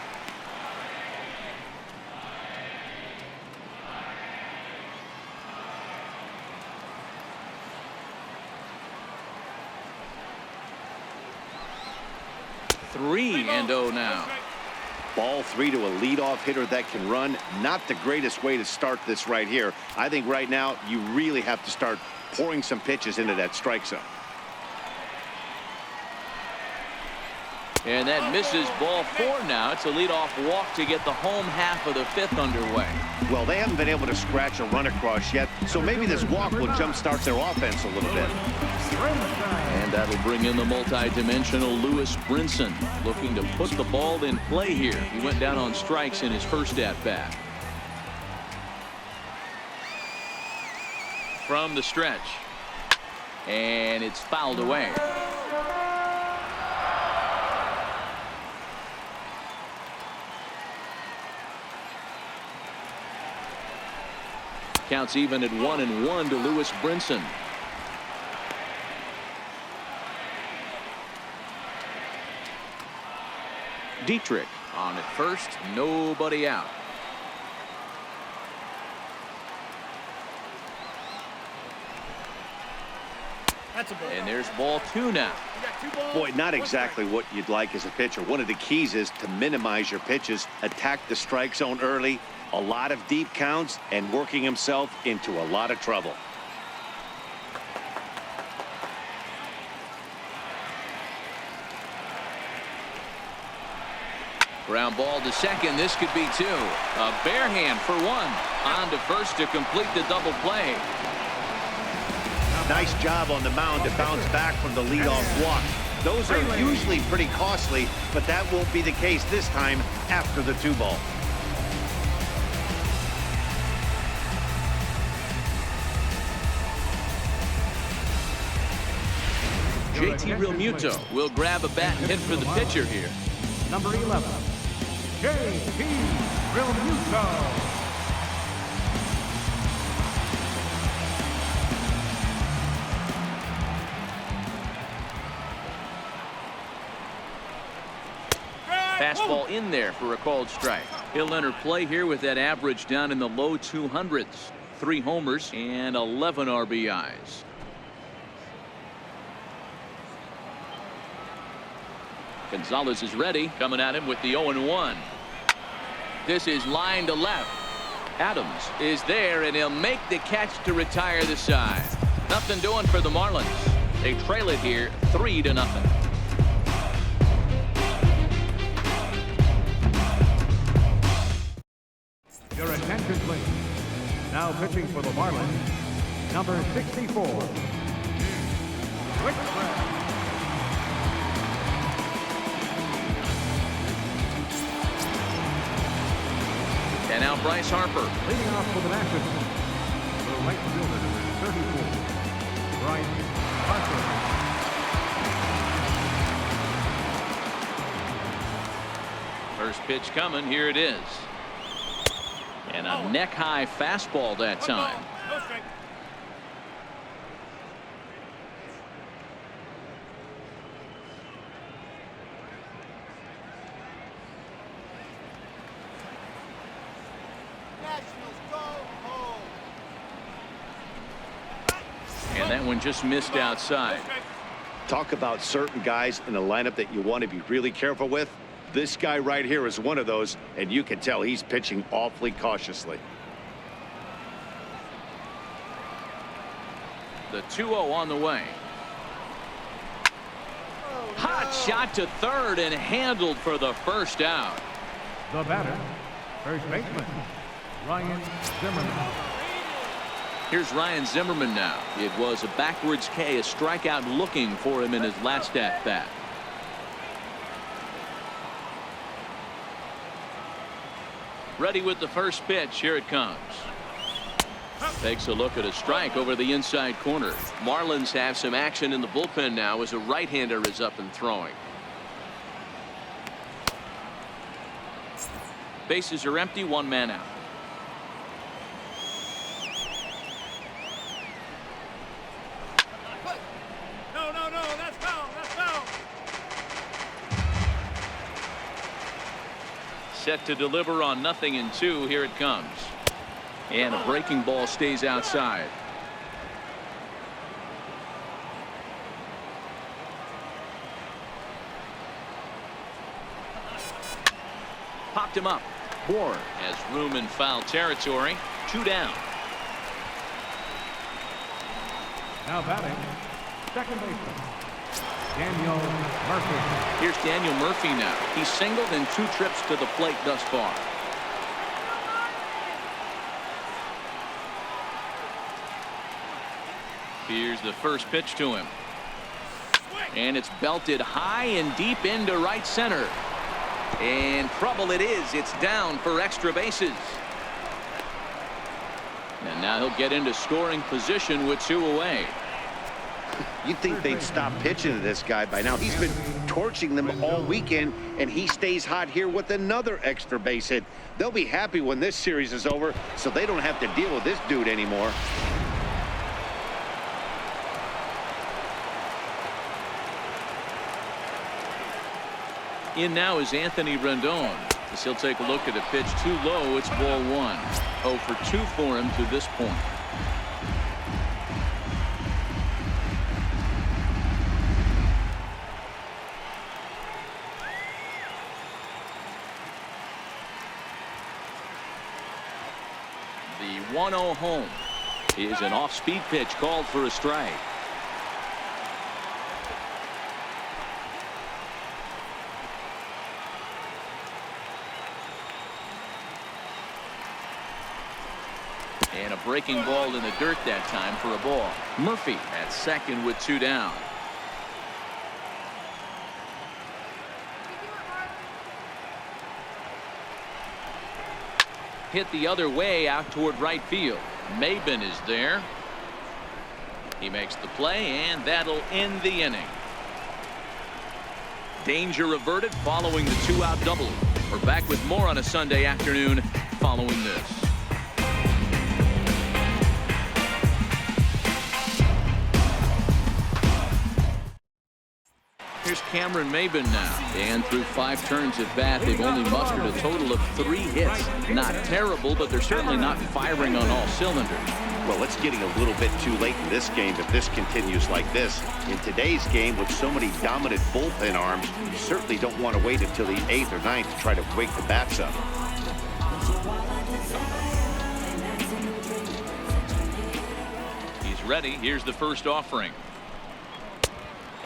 Three and 0 now. Ball 3 to a leadoff hitter that can run. Not the greatest way to start this right here. I think right now you really have to start pouring some pitches into that strike zone. And that misses ball 4 now. It's a leadoff walk to get the home half of the 5th underway. Well, they haven't been able to scratch a run across yet, so maybe this walk will jumpstart their offense a little bit. And that'll bring in the multi-dimensional Lewis Brinson, looking to put the ball in play here. He went down on strikes in his first at-bat. From the stretch. And it's fouled away. Counts even at 1-1 to Lewis Brinson. Dietrich on at first, nobody out. That's a ball. And there's ball 2 now. Boy, not exactly what you'd like as a pitcher. One of the keys is to minimize your pitches, attack the strike zone early, a lot of deep counts, and working himself into a lot of trouble. Ground ball to second. This could be 2. A bare hand for 1. On to first to complete the double play. Nice job on the mound to bounce back from the leadoff walk. Those are usually pretty costly, but that won't be the case this time after the 2-ball. JT Realmuto will grab a bat and hit for the pitcher here. Number 11, JT Realmuto. Fastball in there for a called strike. He'll enter play here with that average down in the low 200s. 3 homers and 11 RBIs. Gonzalez is ready, coming at him with the 0-1. This is line to left. Adams is there, and he'll make the catch to retire the side. Nothing doing for the Marlins. They trail it here 3-0. Your attention, please. Now Now pitching for the Marlins, number 64. Quick breath. And now Bryce Harper. Leading off for the Nationals, the right fielder, number 34, Bryce Harper. First pitch coming. Here it is. And a neck-high fastball that time. No strike. Nationals go home. And that one just missed outside. Talk about certain guys in the lineup that you want to be really careful with. This guy right here is one of those, and you can tell he's pitching awfully cautiously. The 2-0 on the way. Hot shot to third and handled for the first out. The batter, first baseman, Ryan Zimmerman. Here's Ryan Zimmerman now. It was a backwards K, a strikeout looking for him in his last at-bat. Ready with the first pitch. Here it comes. Takes a look at a strike over the inside corner. Marlins have some action in the bullpen now as a right-hander is up and throwing. Bases are empty, one man out. No, that's foul. That's foul. Set to deliver on 0-2. Here it comes. And a breaking ball stays outside. Popped him up. Bourne has room in foul territory. 2 down. Now batting, second baseman, Daniel Murphy. Here's Daniel Murphy now. He's singled in 2 trips to the plate thus far. Here's the first pitch to him. And it's belted high and deep into right center. And trouble it is. It's down for extra bases. And now he'll get into scoring position with 2 away. You'd think they'd stop pitching to this guy by now. He's been torching them all weekend, and he stays hot here with another extra base hit. They'll be happy when this series is over, so they don't have to deal with this dude anymore. In now is Anthony Rendon. As he'll take a look at a pitch too low. It's ball 1. 0 for 2 for him to this point. The 1-0 home is an off-speed pitch called for a strike. And a breaking ball in the dirt that time for a ball. Murphy at second with 2 down. Hit the other way out toward right field. Maben is there. He makes the play, and that'll end the inning. Danger averted following the 2-out double. We're back with more on a Sunday afternoon following this. Here's Cameron Maben now. And through 5 turns at bat, they've only mustered a total of 3 hits. Not terrible, but they're certainly not firing on all cylinders. Well, it's getting a little bit too late in this game if this continues like this. In today's game, with so many dominant bullpen arms, you certainly don't want to wait until the 8th or 9th to try to wake the bats up. He's ready. Here's the first offering.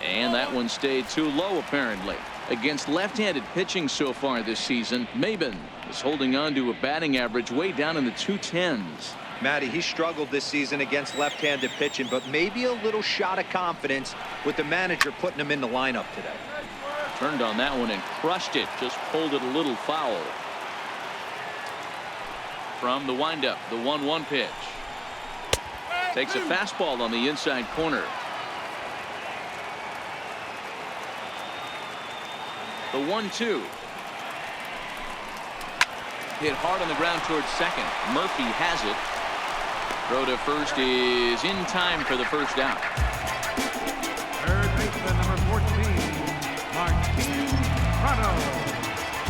And that one stayed too low, apparently. Against left-handed pitching so far this season, Maben is holding on to a batting average way down in the 210s. Matty, he struggled this season against left-handed pitching, but maybe a little shot of confidence with the manager putting him in the lineup today. Turned on that one and crushed it. Just pulled it a little foul. From the windup, the 1-1 pitch. Takes a fastball on the inside corner. The 1-2. Hit hard on the ground towards second. Murphy has it. Throw to first is in time for the first out. Third baseman, number 14, Martin Prado.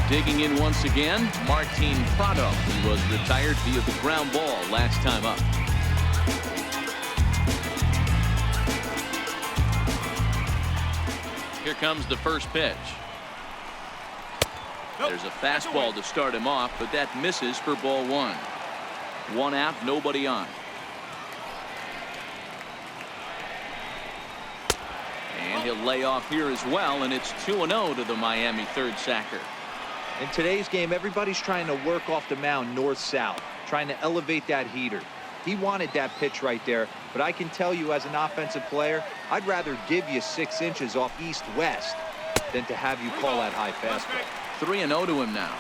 Digging in once again, Martin Prado. He was retired via the ground ball last time up. Here comes the first pitch. There's a fastball to start him off, but that misses for ball one. One out, nobody on. And he'll lay off here as well, and it's 2-0 to the Miami third sacker. In today's game, everybody's trying to work off the mound north-south, trying to elevate that heater. He wanted that pitch right there, but I can tell you as an offensive player, I'd rather give you 6 inches off east-west than to have you call that high fastball. 3-0 to him now.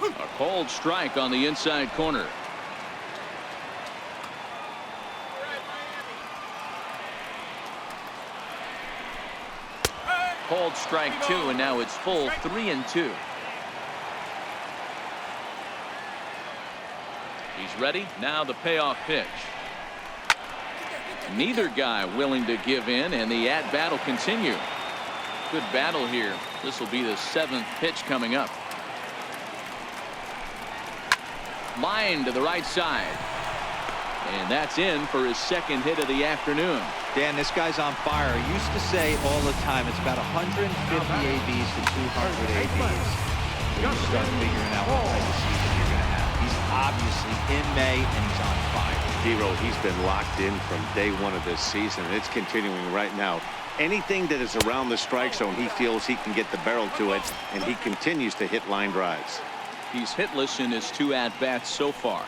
A cold strike on the inside corner. Cold strike 2, and now it's full 3-2. He's ready. Now the payoff pitch. Neither guy willing to give in, and the at-bat will continue. Good battle here. This will be the 7th pitch coming up. Line to the right side. And that's in for his second hit of the afternoon. Dan, this guy's on fire. I used to say all the time it's about 150 ABs to 200 ABs. When you start figuring out what type of season you're going to have. He's obviously in May, and he's on fire. Hero, he's been locked in from day one of this season, and it's continuing right now. Anything that is around the strike zone, he feels he can get the barrel to it, and he continues to hit line drives. He's hitless in his 2 at-bats so far.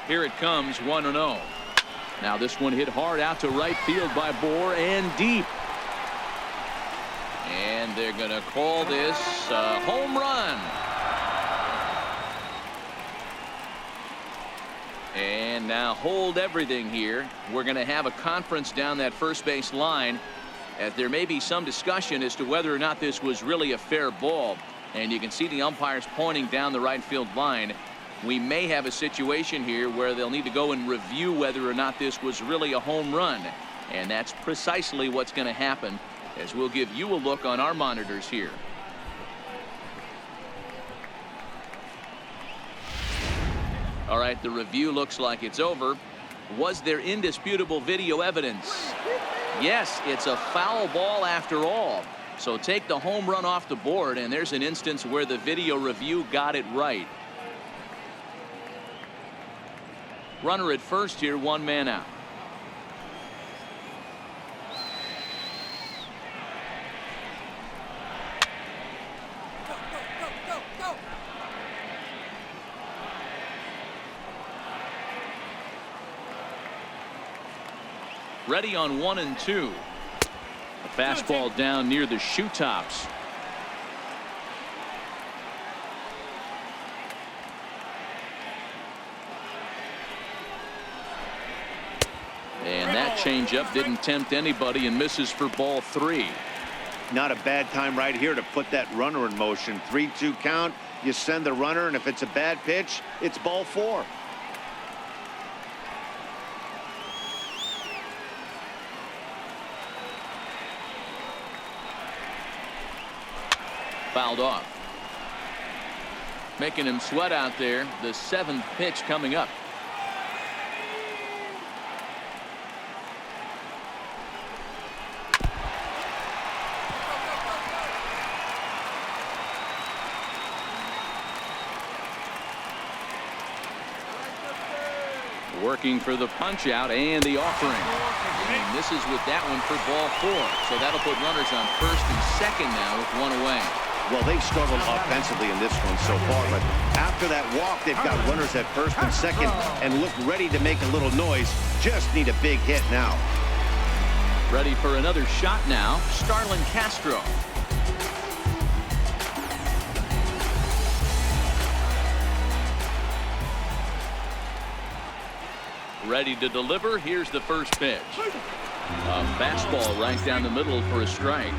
Here it comes, 1-0. Now this one hit hard out to right field by Bohr and deep. And they're going to call this a home run. And now hold everything here. We're going to have a conference down that first base line, as there may be some discussion as to whether or not this was really a fair ball. And you can see the umpires pointing down the right field line. We may have a situation here where they'll need to go and review whether or not this was really a home run. And that's precisely what's going to happen, as we'll give you a look on our monitors here. All right, the review looks like it's over. Was there indisputable video evidence? Yes, it's a foul ball after all. So take the home run off the board, and there's an instance where the video review got it right. Runner at first here, 1 man out. Ready on 1 and 2. A fastball down near the shoe tops. And that changeup didn't tempt anybody and misses for ball 3. Not a bad time right here to put that runner in motion. 3-2 count. You send the runner, and if it's a bad pitch, it's ball 4. Fouled off. Making him sweat out there. The 7th pitch coming up. Working for the punch out and the offering. And misses with that one for ball 4. So that'll put runners on first and second now with one away. Well, they've struggled offensively in this one so far, but after that walk, they've got runners at first and second and look ready to make a little noise. Just need a big hit now. Ready for another shot now, Starlin Castro. Ready to deliver. Here's the first pitch. A fastball right down the middle for a strike.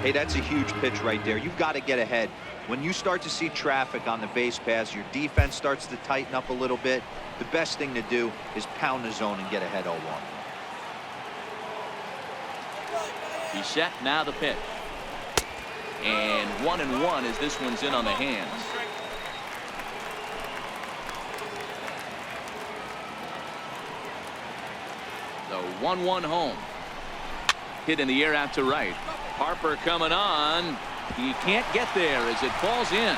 Hey, that's a huge pitch right there. You've got to get ahead. When you start to see traffic on the base pass, your defense starts to tighten up a little bit. The best thing to do is pound the zone and get ahead 0-1. He's set, now the pitch. And 1-1 as this one's in on the hands. The 1-1 home. Hit in the air out to right. Harper coming on. He can't get there as it falls in.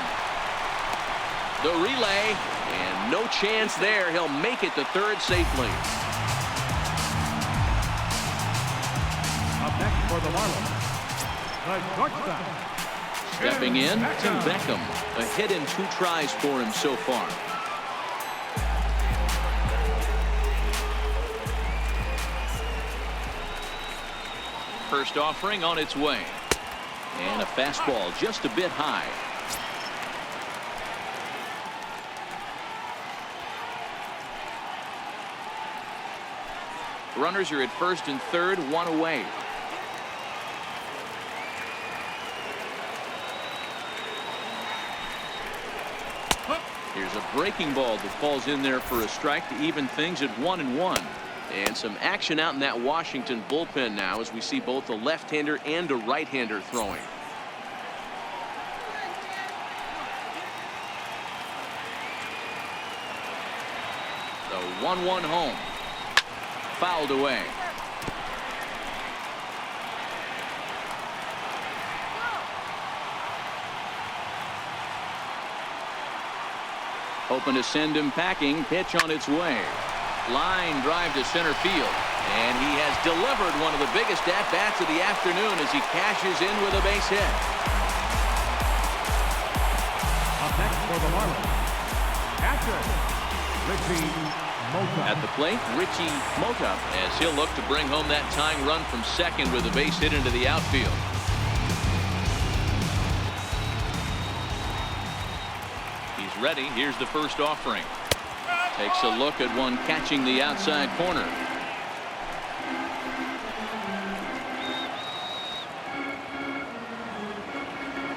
The relay, and no chance there. He'll make it to third safely. Up next for the Marlins, the shortstop. Stepping in, Tim Beckham. A hit in 2 tries for him so far. First offering on its way. And a fastball just a bit high. Runners are at first and third, 1 away. Here's a breaking ball that falls in there for a strike to even things at 1-1. And some action out in that Washington bullpen now as we see both a left-hander and a right-hander throwing. The 1-1 home. Fouled away. Hoping to send him packing. Pitch on its way. Line drive to center field. And he has delivered one of the biggest at-bats of the afternoon as he cashes in with a base hit. Up next for the Marlins, catcher, Richie Mota. At the plate, Richie Mota, as he'll look to bring home that tying run from second with a base hit into the outfield. He's ready. Here's the first offering. Takes a look at one catching the outside corner.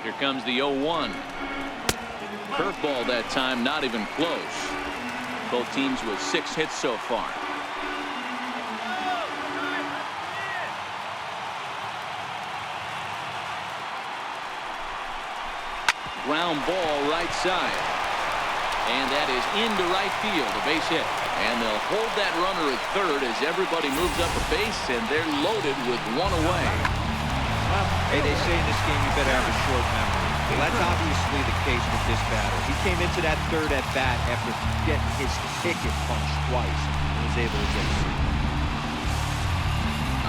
Here comes the 0-1. Curveball that time, not even close. Both teams with 6 hits so far. Ground ball right side. And that is into right field, a base hit. And they'll hold that runner at third as everybody moves up a base, and they're loaded with 1 away. Hey, they say in this game you better have a short memory. Well, that's obviously the case with this batter. He came into that third at bat after getting his ticket punched twice and was able to get it.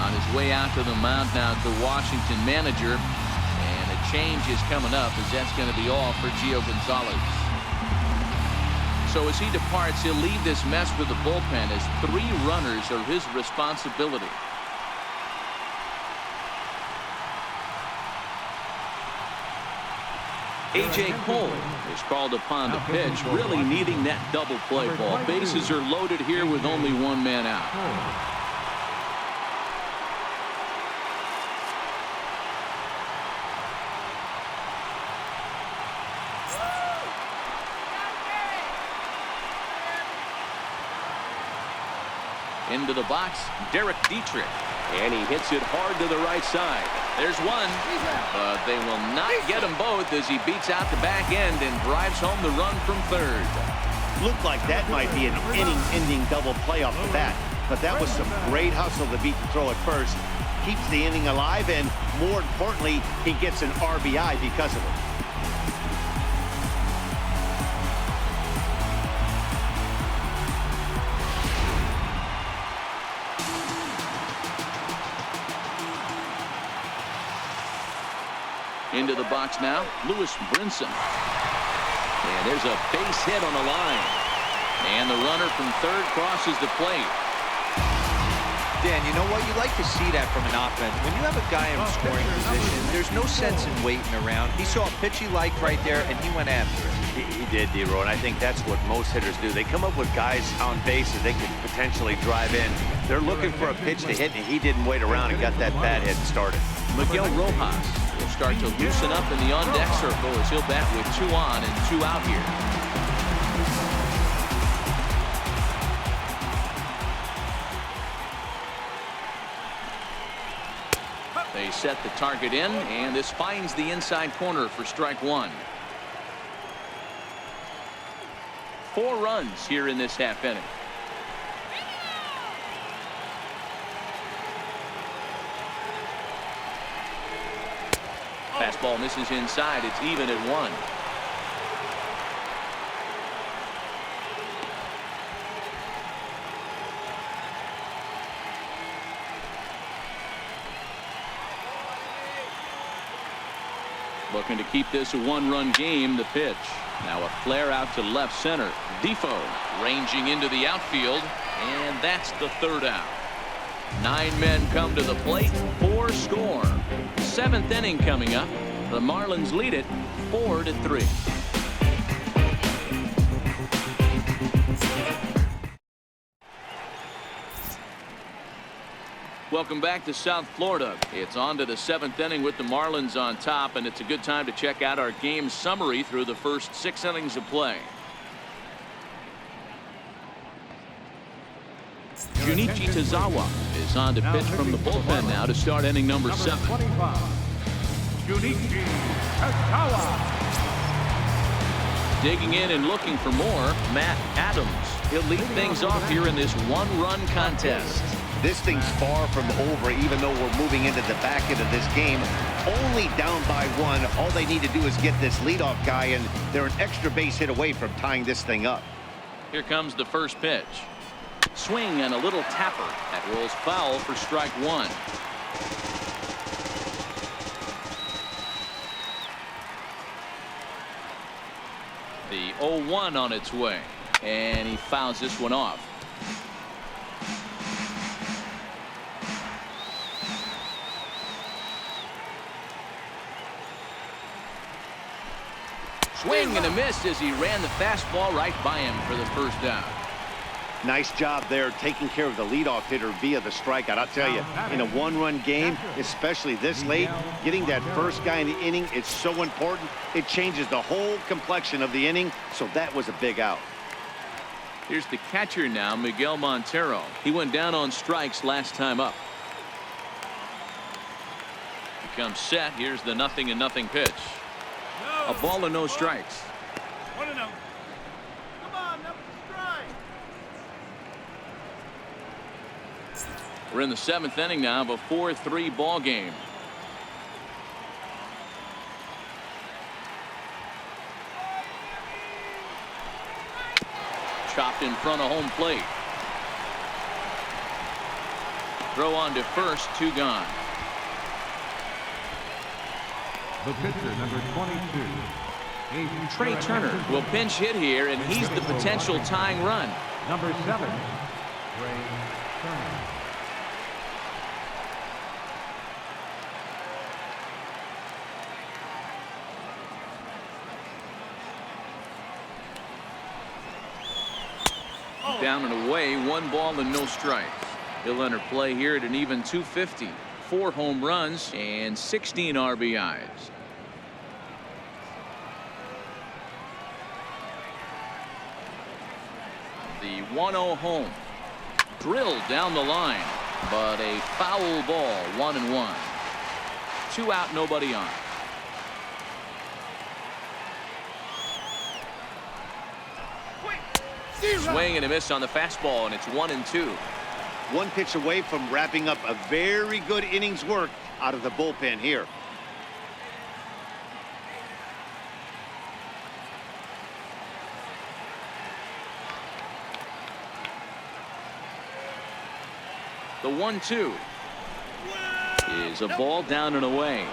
On his way out to the mound now, the Washington manager. And a change is coming up as that's going to be all for Gio Gonzalez. So as he departs, he'll leave this mess with the bullpen as 3 runners are his responsibility. A.J. Cole is called upon to pitch, really needing that double play ball. Bases are loaded here with only 1 man out. Into the box, Derek Dietrich. And he hits it hard to the right side. There's one, but they will not get them both as he beats out the back end and drives home the run from third. Looked like that might be an inning-ending double play off the bat, but that was some great hustle to beat the throw at first. Keeps the inning alive, and more importantly, he gets an RBI because of it. Into the box now, Lewis Brinson. And there's a base hit on the line. And the runner from third crosses the plate. Dan, you know what? You like to see that from an offense. When you have a guy in scoring position, there's no sense in waiting around. He saw a pitch he liked right there, and he went after it. He did, D-Row, and I think that's what most hitters do. They come up with guys on base that they can potentially drive in. They're looking for a pitch to hit, and he didn't wait around and got that bat hit started. Miguel Rojas will start to loosen up in the on-deck circle as he'll bat with 2 on and 2 out here. They set the target in, and this finds the inside corner for strike 1. 4 runs here in this half inning. Fastball misses inside. It's even at 1. Looking to keep this a 1-run game. The pitch. Now a flare out to left center. Defoe ranging into the outfield, and that's the 3rd out. 9 men come to the plate. 4 score. 7th inning coming up. The Marlins lead it 4-3. Welcome back to South Florida. It's on to the 7th inning with the Marlins on top, and it's a good time to check out our game summary through the first 6 innings of play. Junichi Tazawa is on to pitch from the bullpen now to start inning number 7. Junichi Tazawa. Digging in and looking for more, Matt Adams. He'll lead things off here in this 1-run contest. This thing's far from over, even though we're moving into the back end of this game. Only down by 1. All they need to do is get this leadoff guy, and they're an extra base hit away from tying this thing up. Here comes the first pitch. Swing and a little tapper. That rolls foul for strike 1. The 0-1 on its way, and he fouls this one off. Swing and a miss as he ran the fastball right by him for the first down. Nice job there taking care of the leadoff hitter via the strikeout. I'll tell you, in a 1-run game, especially this late, getting that first guy in the inning is so important. It changes the whole complexion of the inning, so that was a big out. Here's the catcher now, Miguel Montero. He went down on strikes last time up. He comes set. Here's the 0-0 pitch. A ball and no strikes. 1-0. Come on, number strike. We're in the 7th inning now of a 4-3 ball game. Chopped in front of home plate. Throw on to first, 2 gone. The pitcher, number 22. Trey Turner will pinch hit here, and he's the potential tying run. Number 7, Trey Turner. Down and away, 1 ball and no strikes. He'll enter play here at an even 250. 4 home runs and 16 RBIs. The 1-0 home. Drilled down the line, but a foul ball, 1-1. 2 out, nobody on. Swing and a miss on the fastball, and it's 1-2. 1 pitch away from wrapping up a very good innings work out of the bullpen here. The 1-2 is a ball down and away.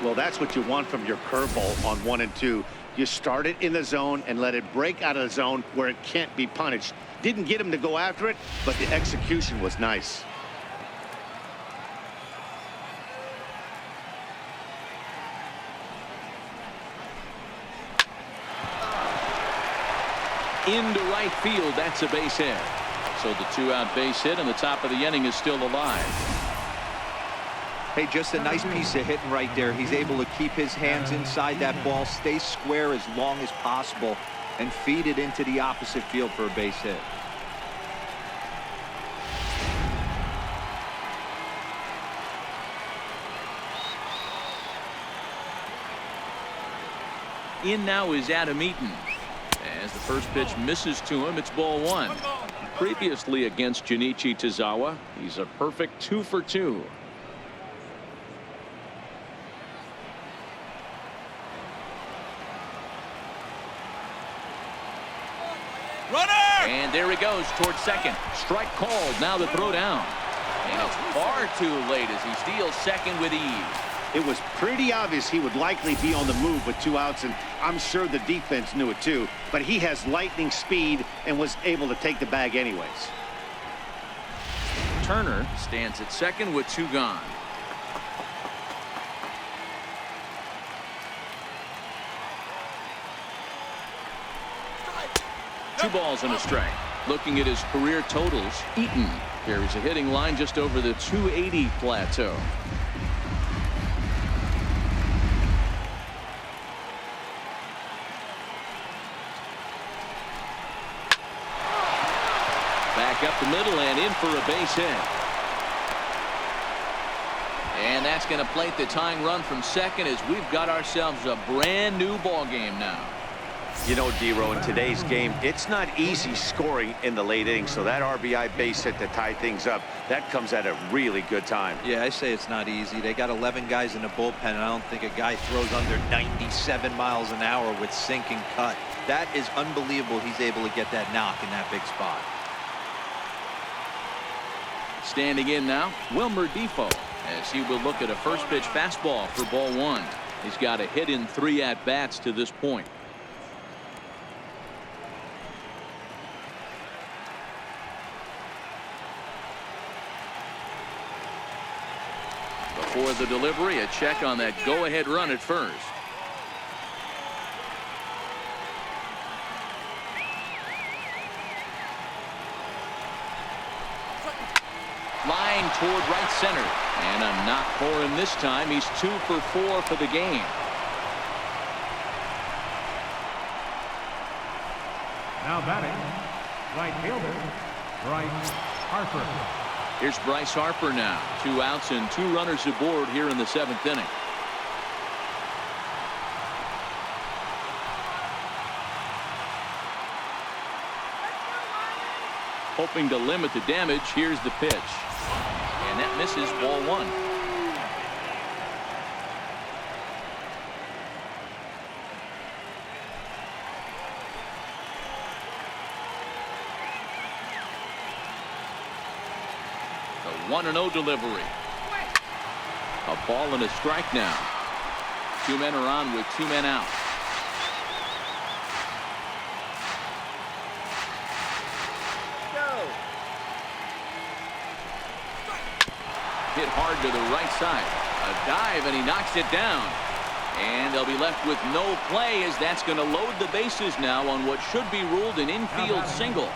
Well, that's what you want from your curveball on 1 and 2. You start it in the zone and let it break out of the zone where it can't be punished. Didn't get him to go after it, but the execution was nice. Into right field, that's a base hit. So the 2-out base hit, and the top of the inning is still alive. Hey, just a nice piece of hitting right there. He's able to keep his hands inside that ball, stay square as long as possible, and feed it into the opposite field for a base hit. In now is Adam Eaton. As the first pitch misses to him, it's ball 1. Previously against Junichi Tazawa, he's a perfect 2 for 2. Runner! And there he goes towards second. Strike called. Now the throw down. And it's far too late as he steals second with ease. It was pretty obvious he would likely be on the move with 2 outs, and I'm sure the defense knew it too. But he has lightning speed and was able to take the bag anyways. Turner stands at second with 2 gone. Two balls and a strike. Looking at his career totals, Eaton carries a hitting line just over the 280 plateau. Back up the middle and in for a base hit. And that's going to plate the tying run from second as we've got ourselves a brand new ball game now. You know, D-Row, in today's game, it's not easy scoring in the late innings, so that RBI base hit to tie things up, that comes at a really good time. Yeah, I say it's not easy. They got 11 guys in the bullpen, and I don't think a guy throws under 97 miles an hour with sink and cut. That is unbelievable he's able to get that knock in that big spot. Standing in now, Wilmer Defoe, as he will look at a first pitch fastball for ball 1. He's got a hit in 3 at-bats to this point. Before the delivery, a check on that go-ahead run at first. Line toward right center. And a knock for him this time. He's 2 for 4 for the game. Now batting, right fielder, Bryce Harper. Here's Bryce Harper now. 2 outs and 2 runners aboard here in the 7th inning. Hoping to limit the damage. Here's the pitch. And that misses, ball 1. The 1-0 delivery. A ball and a strike now. 2 men are on with 2 men out. Hit hard to the right side. A dive, and he knocks it down. And they'll be left with no play, as that's going to load the bases now on what should be ruled an infield single.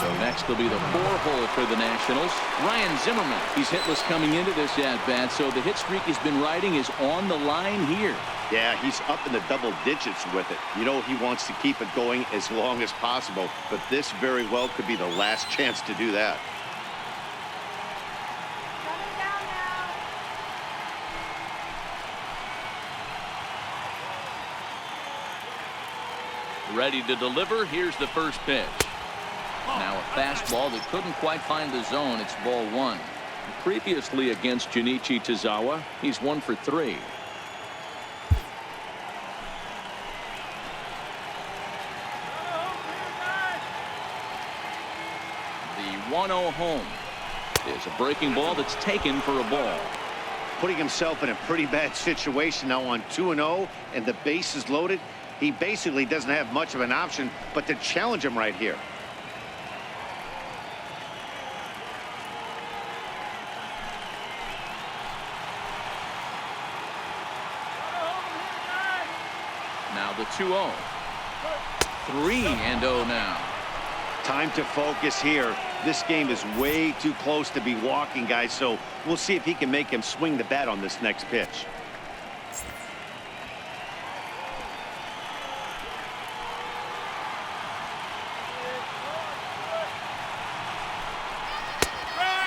So next will be the 4-hole for the Nationals. Ryan Zimmerman. He's hitless coming into this at-bat, so the hit streak he's been riding is on the line here. Yeah, he's up in the double digits with it. You know, he wants to keep it going as long as possible, but this very well could be the last chance to do that. Ready to deliver. Here's the first pitch. Now a fastball that couldn't quite find the zone. It's ball 1. Previously against Junichi Tazawa, he's 1 for 3. The 1-0 home is a breaking ball that's taken for a ball. putting himself in a pretty bad situation now on 2-0 and the base is loaded. He basically doesn't have much of an option but to challenge him right here. Now the 2-0. 3-0 now. Time to focus here. This game is way too close to be walking, guys, so we'll see if he can make him swing the bat on this next pitch.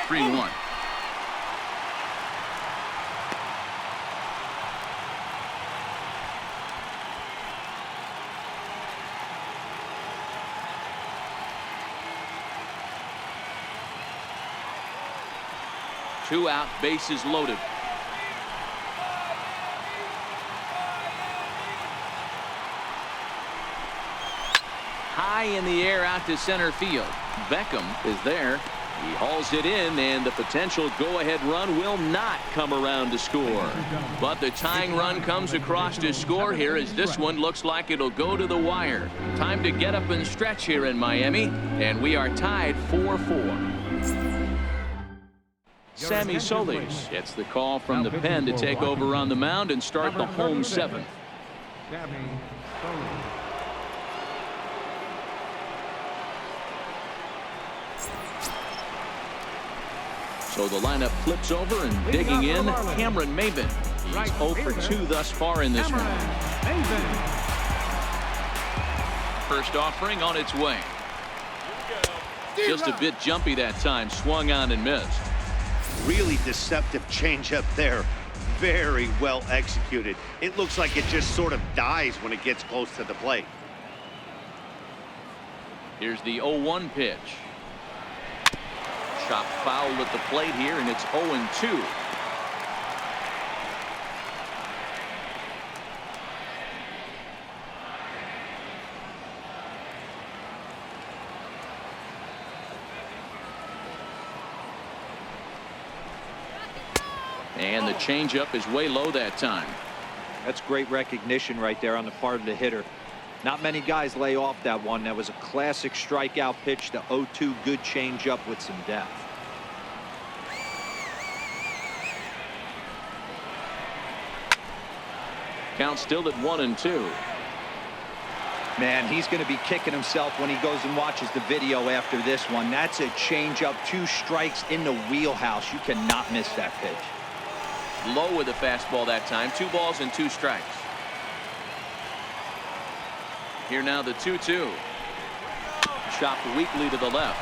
Three 1. Two out, bases loaded. High in the air out to center field. Beckham is there. He hauls it in, and the potential go-ahead run will not come around to score. But the tying run comes across to score here as this one looks like it'll go to the wire. Time to get up and stretch here in Miami, and we are tied 4-4. Sammy Solis gets the call from the pen to take over on the mound and start the home seventh. So the lineup flips over and digging in, Cameron Maybin. He's 0 for 2 thus far in this round. First offering on its way. Just a bit jumpy that time, swung on and missed. Really deceptive changeup there. Very well executed. It looks like it just sort of dies when it gets close to the plate. Here's the 0-1 pitch. Chopped foul at the plate here, and it's 0-2. And the changeup is way low that time. That's great recognition right there on the part of the hitter. Not many guys lay off that one. That was a classic strikeout pitch. The 0-2 good changeup with some depth. Count still at 1-2. Man, he's going to be kicking himself when he goes and watches the video after this one. That's a changeup, 2 strikes in the wheelhouse. You cannot miss that pitch. Low with the fastball that time. 2 balls and 2 strikes. Here now the 2-2. Chopped weakly to the left.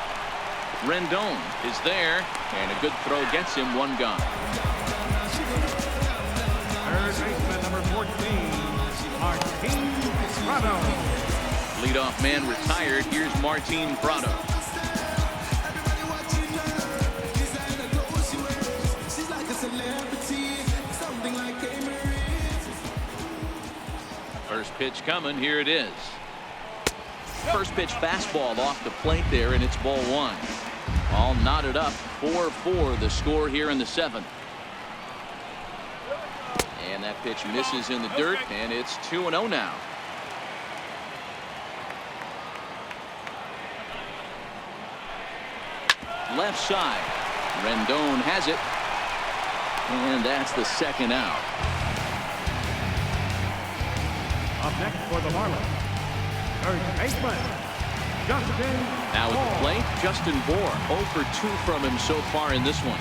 Rendon is there, and a good throw gets him 1 gone. Third baseman number 14, Martin Prado. Leadoff man retired. Here's Martin Prado. First pitch coming. Here it is. First pitch fastball off the plate there, and it's ball 1. All knotted up. 4-4 the score here in the 7th. And that pitch misses in the dirt, and it's 2-0 now. Left side. Rendon has it. And that's the 2nd out. Up next for the Marlins, third baseman, Justin Now at the plate, Justin Bour. 0 for 2 from him so far in this one.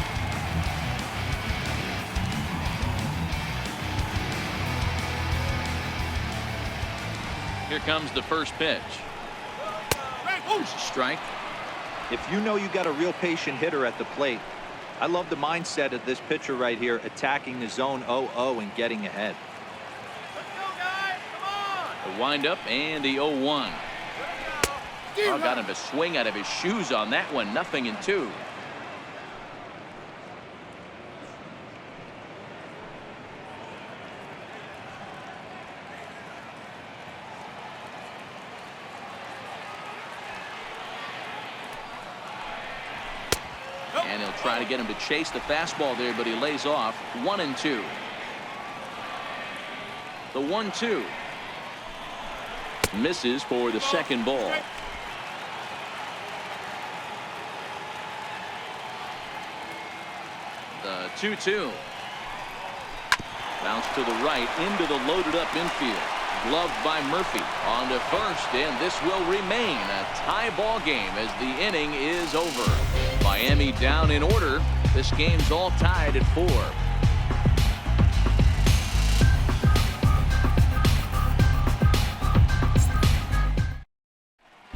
Here comes the first pitch. There's a strike. If you know you got a real patient hitter at the plate, I love the mindset of this pitcher right here, attacking the zone 0-0 and getting ahead. The windup and the 0-1. Oh, got him to swing out of his shoes on that one. 0-2. And he'll try to get him to chase the fastball there, but he lays off. 1-2. The 1-2. Misses for the second ball. The 2-2. Bounce to the right into the loaded up infield. Gloved by Murphy on to first, and this will remain a tie ball game as the inning is over. Miami down in order. This game's all tied at 4.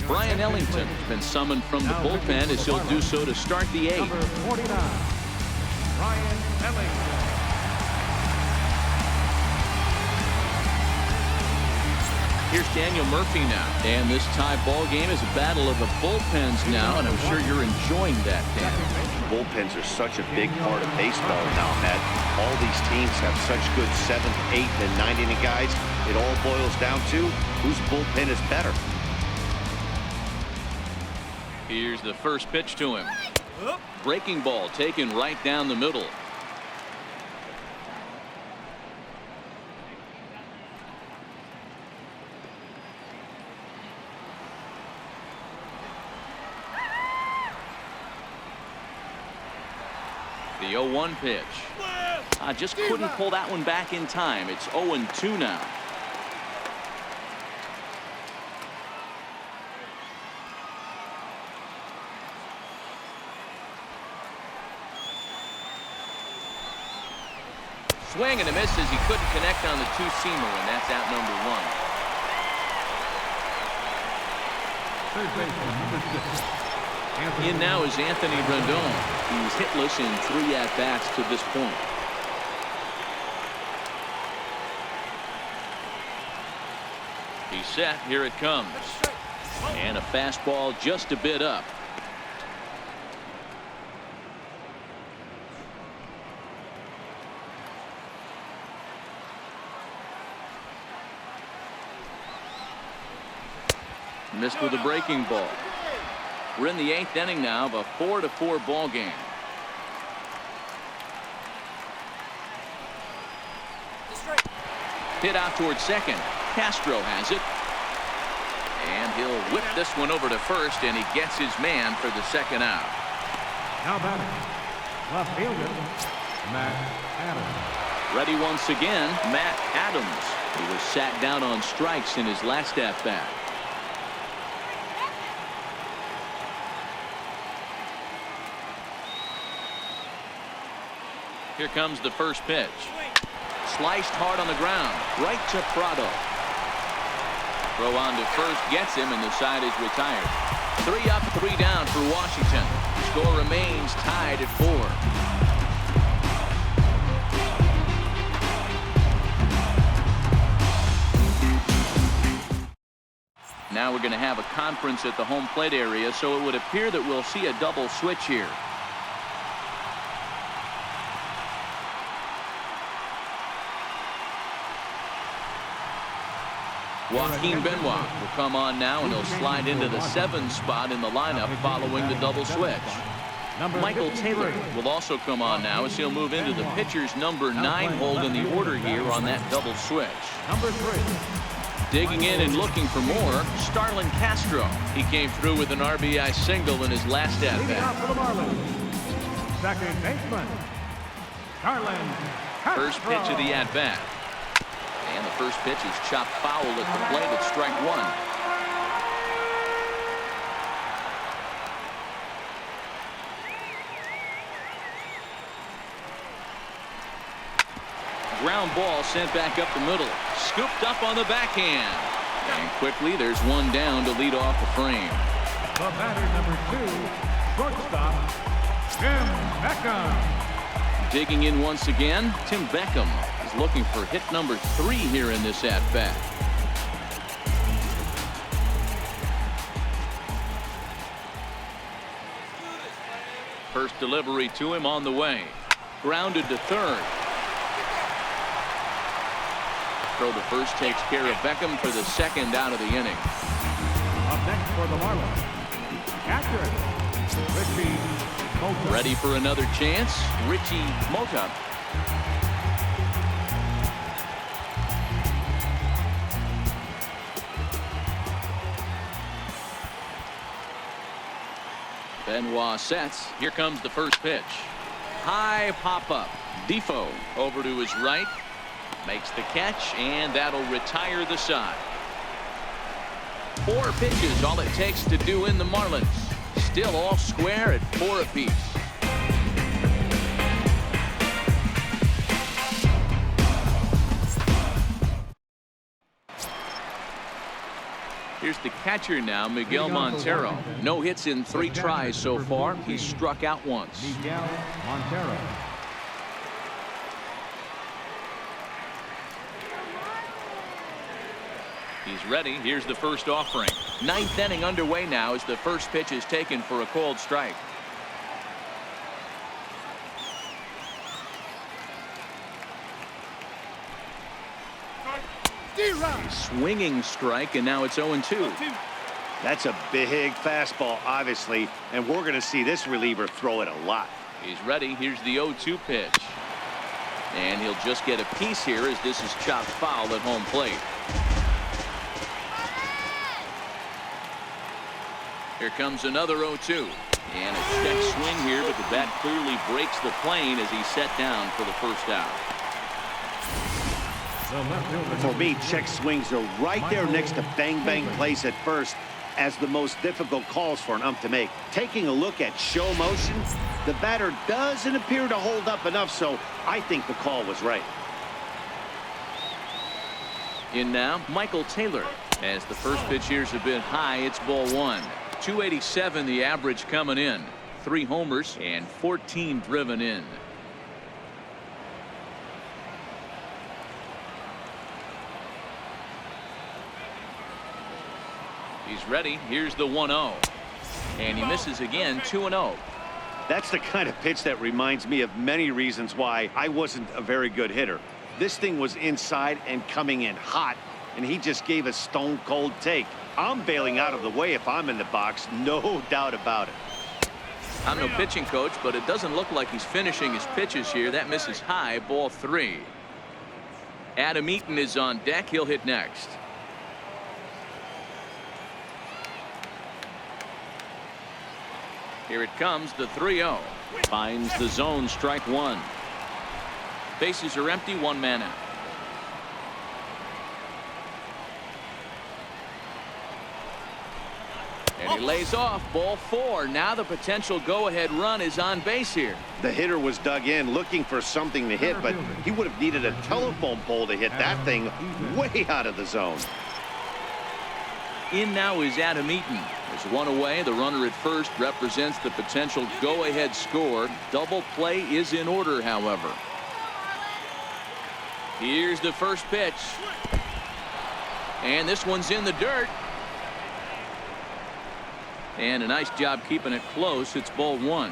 Brian Ellington has been summoned from the bullpen as he'll do so to start the 8th. Number 49, Brian Ellington. Here's Daniel Murphy now. And this tie ball game is a battle of the bullpens now, and I'm sure you're enjoying that, Dan. Bullpens are such a big part of baseball now, Matt. All these teams have such good 7th, 8th, and 9th inning guys. It all boils down to whose bullpen is better. Here's the first pitch to him. Breaking ball taken right down the middle. The 0-1 pitch. I just couldn't pull that one back in time. It's 0-2 now. Swing and a miss as he couldn't connect on the two-seamer, and that's out number 1. Third baseman, number 6. In now is Anthony Rendon. He's hitless in 3 at-bats to this point. He's set. Here it comes. And a fastball just a bit up. Missed with a breaking ball. We're in the 8th inning now of a 4-4 ball game. Hit out towards second. Castro has it. And he'll whip this one over to first, and he gets his man for the second out. Now batting, left fielder, Matt Adams. Ready once again, Matt Adams. He was sat down on strikes in his last at-bat. Here comes the first pitch. Sliced hard on the ground, right to Prado. Throw on to first gets him, and the side is retired. 3 up, 3 down for Washington. Score remains tied at 4. Now we're going to have a conference at the home plate area, so it would appear that we'll see a double switch here. Joaquin Benoit will come on now, and he'll slide into the 7 spot in the lineup following the double switch. Michael Taylor will also come on now as he'll move into the pitcher's number 9 hold in the order here on that double switch. Number 3. Digging in and looking for more, Starlin Castro. He came through with an RBI single in his last Leading off at-bat. for the Marlins, second baseman, Starlin Castro. First pitch of the at-bat. And the first pitch is chopped foul at the plate at strike 1. Ground ball sent back up the middle. Scooped up on the backhand. And quickly there's one down to lead off the frame. The batter, number 2, shortstop, Tim Beckham. Digging in once again, Tim Beckham is looking for hit number 3 here in this at-bat. First delivery to him on the way. Grounded to third. Throw to first takes care of Beckham for the second out of the inning. Up next for the Marlins, catcher, Richie Mota. Ready for another chance, Richie Mota. Benoit sets. Here comes the first pitch. High pop-up. Defoe over to his right. Makes the catch, and that'll retire the side. 4 pitches, all it takes to do in the Marlins. Still all square at 4 apiece. Here's the catcher now, Miguel Montero. No hits in 3 tries so far. He's struck out once. Miguel Montero. He's ready. Here's the first offering. 9th inning underway now as the first pitch is taken for a called strike. Swinging strike, and now it's 0-2. That's a big fastball, obviously, and we're going to see this reliever throw it a lot. He's ready. Here's the 0-2 pitch. And he'll just get a piece here as this is chopped foul at home plate. Here comes another 0-2. And a check swing here, but the bat clearly breaks the plane as he's set down for the first out. For me, check swings are right there next to bang-bang plays at first as the most difficult calls for an ump to make. Taking a look at show motion, the batter doesn't appear to hold up enough, so I think the call was right. In now, Michael Taylor. As the first pitch here's a bit high, it's ball 1. 287 the average coming in. 3 homers and 14 driven in. He's ready. Here's the 1-0. And he misses again, 2-0. That's the kind of pitch that reminds me of many reasons why I wasn't a very good hitter. This thing was inside and coming in hot, and he just gave a stone-cold take. I'm bailing out of the way if I'm in the box, no doubt about it. I'm no pitching coach, but it doesn't look like he's finishing his pitches here. That misses high, ball 3. Adam Eaton is on deck. He'll hit next. Here it comes, the 3-0. Finds the zone, strike 1. Bases are empty, 1 man out. And he lays off, ball 4. Now the potential go-ahead run is on base here. The hitter was dug in looking for something to hit, but he would have needed a telephone pole to hit that thing way out of the zone. In now is Adam Eaton. There's 1 away. The runner at first represents the potential go-ahead score. Double play is in order, however. Here's the first pitch. And this one's in the dirt. And a nice job keeping it close. It's ball 1.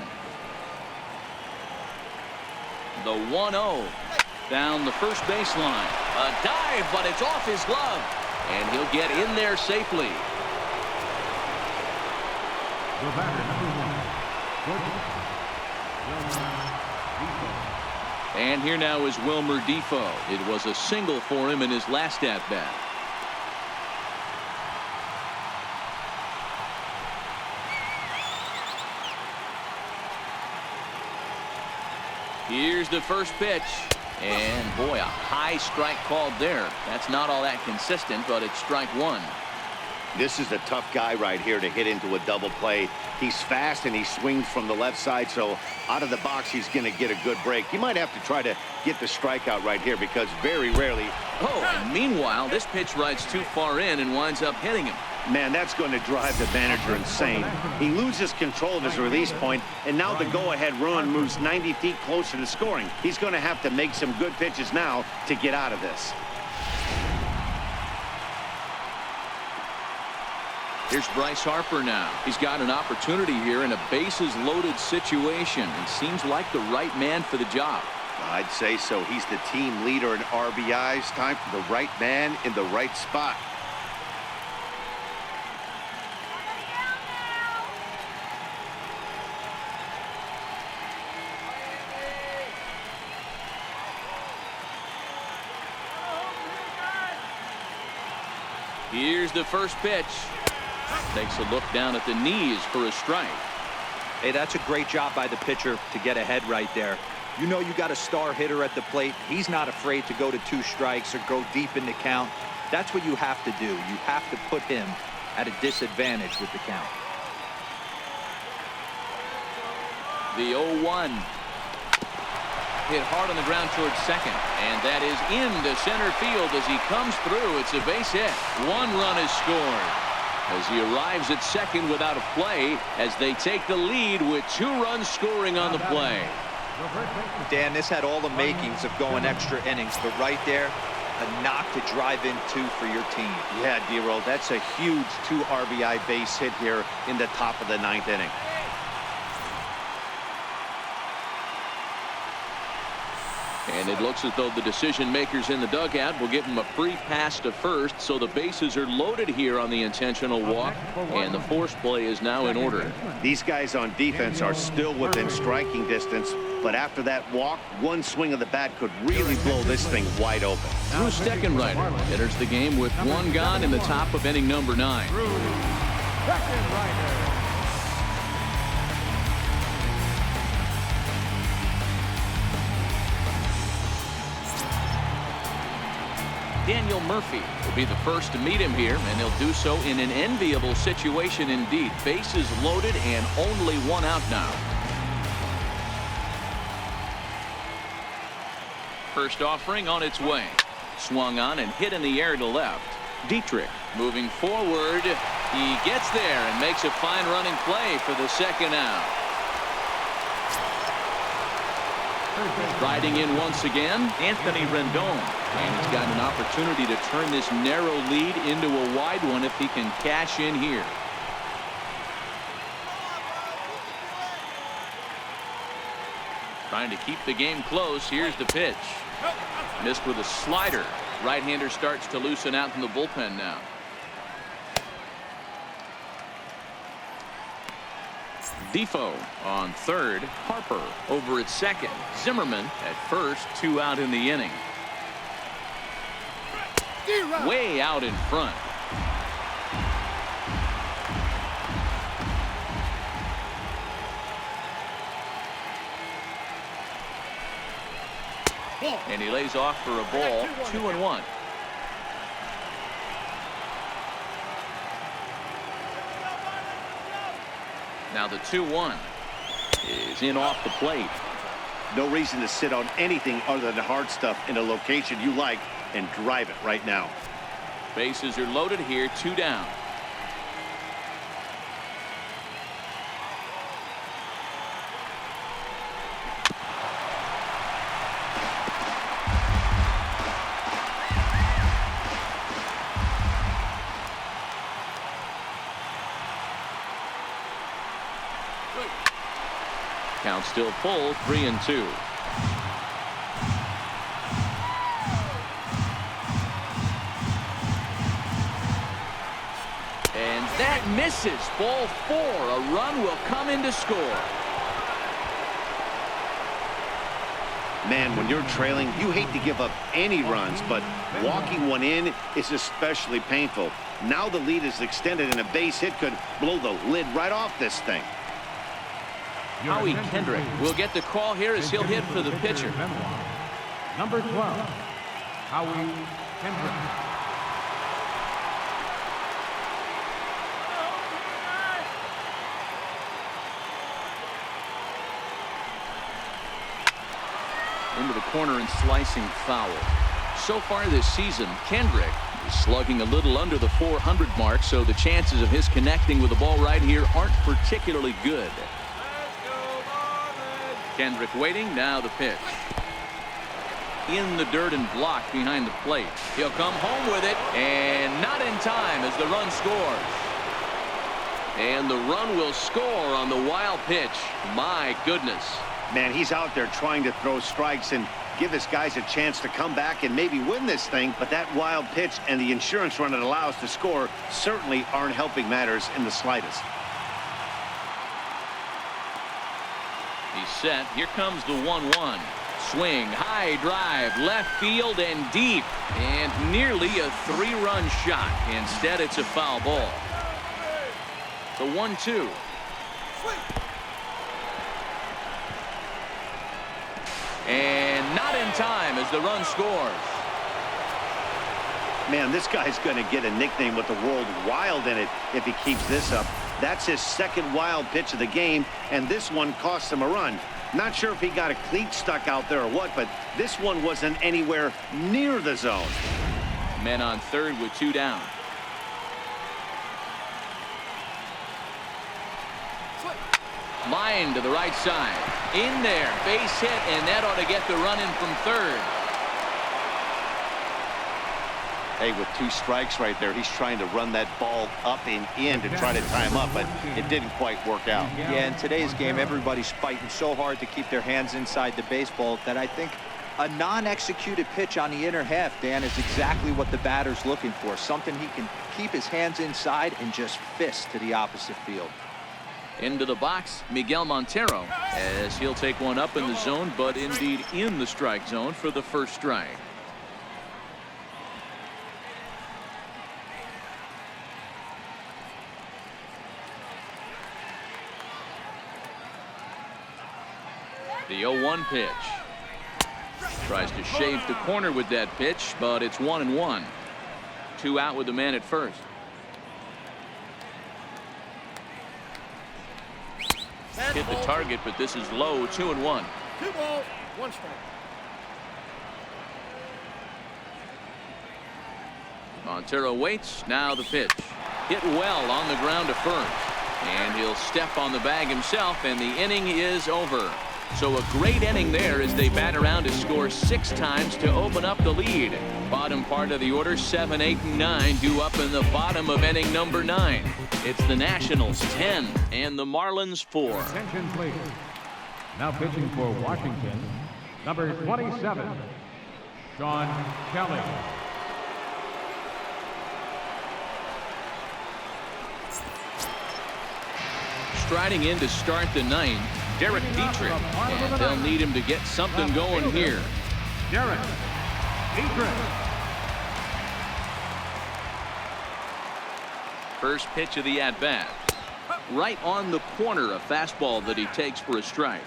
The 1-0 down the first baseline. A dive, but it's off his glove. And he'll get in there safely. The batter, number 1. And here now is Wilmer Defoe. It was a single for him in his last at-bat. Here's the first pitch. And boy, a high strike called there. That's not all that consistent, but it's strike 1. This is a tough guy right here to hit into a double play. He's fast and he swings from the left side, so out of the box he's going to get a good break. He might have to try to get the strikeout right here because very rarely. Oh, and meanwhile, this pitch rides too far in and winds up hitting him. Man, that's going to drive the manager insane. He loses control of his release point, and now the go-ahead run moves 90 feet closer to scoring. He's going to have to make some good pitches now to get out of this. Here's Bryce Harper now. He's got an opportunity here in a bases-loaded situation and seems like the right man for the job. I'd say so. He's the team leader in RBIs. Time for the right man in the right spot. Here's the first pitch. Takes a look down at the knees for a strike. Hey, that's a great job by the pitcher to get ahead right there. You know you got a star hitter at the plate. He's not afraid to go to 2 strikes or go deep in the count. That's what you have to do. You have to put him at a disadvantage with the count. The 0-1. Hit hard on the ground towards second, and that is into center field as he comes through. It's a base hit. 1 run is scored as he arrives at second without a play as they take the lead with 2 runs scoring on the play. Dan, this had all the makings of going extra innings, but right there, a knock to drive into for your team. Yeah, D-Roll, that's a huge 2 RBI base hit here in the top of the 9th inning. And it looks as though the decision makers in the dugout will give him a free pass to first, so the bases are loaded here on the intentional walk, and the force play is now in order. These guys on defense are still within striking distance, but after that walk, 1 swing of the bat could really blow this thing wide open. Drew Steckenrider enters the game with 1 gone in the top of inning number 9. Daniel Murphy will be the first to meet him here, and he'll do so in an enviable situation indeed. Bases loaded and only 1 out now. First offering on its way. Swung on and hit in the air to left. Dietrich moving forward. He gets there and makes a fine running play for the 2nd out. Riding in once again, Anthony Rendon. And he's got an opportunity to turn this narrow lead into a wide one if he can cash in here. Trying to keep the game close. Here's the pitch. Missed with a slider. Right-hander starts to loosen out in the bullpen now. Defoe on third. Harper over at second. Zimmerman at first. 2 out in the inning. Way out in front. And he lays off for a ball. 2-1. Now the 2-1 is in off the plate. No reason to sit on anything other than hard stuff in a location you like and drive it right now. Bases are loaded here. 2 down. Count still full. 3-2. And that misses. Ball 4. A run will come in to score. Man, when you're trailing, you hate to give up any runs, but walking one in is especially painful. Now the lead is extended, and a base hit could blow the lid right off this thing. Howie Kendrick will get the call here as he'll hit for the pitcher. Number 12, Howie Kendrick. Into the corner and slicing foul. So far this season, Kendrick is slugging a little under the 400 mark, so the chances of his connecting with the ball right here aren't particularly good. Kendrick waiting. Now the pitch. In the dirt and blocked behind the plate. He'll come home with it, and not in time as the run scores. And the run will score on the wild pitch. My goodness. Man, he's out there trying to throw strikes and give his guys a chance to come back and maybe win this thing, but that wild pitch and the insurance run it allows to score certainly aren't helping matters in the slightest. He's set. Here comes the 1-1. Swing, high drive, left field and deep, and nearly a 3-run shot. Instead, it's a foul ball. The 1-2. And not in time as the run scores. Man, this guy's going to get a nickname with the word wild in it if he keeps this up. That's his second wild pitch of the game, and this one cost him a run. Not sure if he got a cleat stuck out there or what, but this one wasn't anywhere near the zone. Men on third with 2 down. Line to the right side. In there. Base hit, and that ought to get the run in from third. Hey, with 2 strikes right there, he's trying to run that ball up and in to try to tie him up, but it didn't quite work out. Yeah, in today's game, everybody's fighting so hard to keep their hands inside the baseball that I think a non-executed pitch on the inner half, Dan, is exactly what the batter's looking for. Something he can keep his hands inside and just fist to the opposite field. Into the box, Miguel Montero, as he'll take one up in the zone, but indeed in the strike zone for the first strike. The 0-1 pitch. Tries to shave the corner with that pitch, but it's 1-1. 2 out with the man at first. Hit the target, but this is low. 2-1. 2 balls, 1 strike. Montero waits. Now the pitch. Hit well on the ground to first. And he'll step on the bag himself, and the inning is over. So a great inning there as they bat around to score 6 times to open up the lead. Bottom part of the order, 7, 8, and 9 due up in the bottom of inning number 9. It's the Nationals 10 and the Marlins 4. Attention, please. Now pitching for Washington, number 27, Sean Kelly. Striding in to start the 9th, Derek Dietrich, and they'll need him to get something going here. Derek Dietrich. First pitch of the at-bat. Right on the corner, a fastball that he takes for a strike.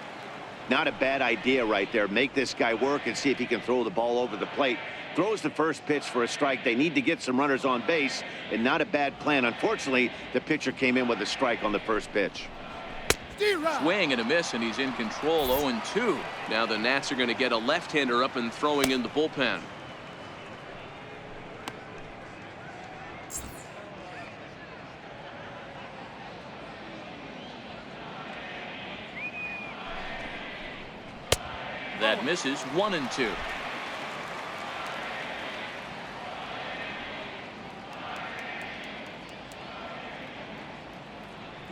Not a bad idea right there. Make this guy work and see if he can throw the ball over the plate. Throws the first pitch for a strike. They need to get some runners on base, and not a bad plan. Unfortunately, the pitcher came in with a strike on the first pitch. Swing and a miss, and he's in control. 0-2. Now the Nats are going to get a left-hander up and throwing in the bullpen. That misses. 1-2.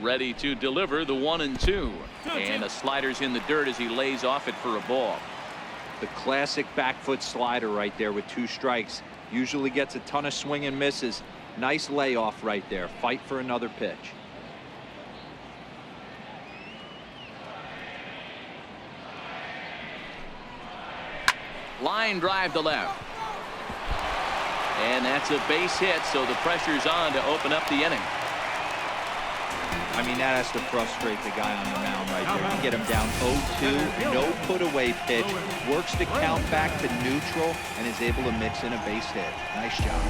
Ready to deliver the 1-2, and a slider's in the dirt as he lays off it for a ball. The classic back foot slider right there with 2 strikes. Usually gets a ton of swing and misses. Nice layoff right there. Fight for another pitch. Line drive to left, and that's a base hit, so the pressure's on to open up the inning. I mean, that has to frustrate the guy on the mound right there. You get him down 0-2, no put away pitch, works the count back to neutral, and is able to mix in a base hit. Nice job.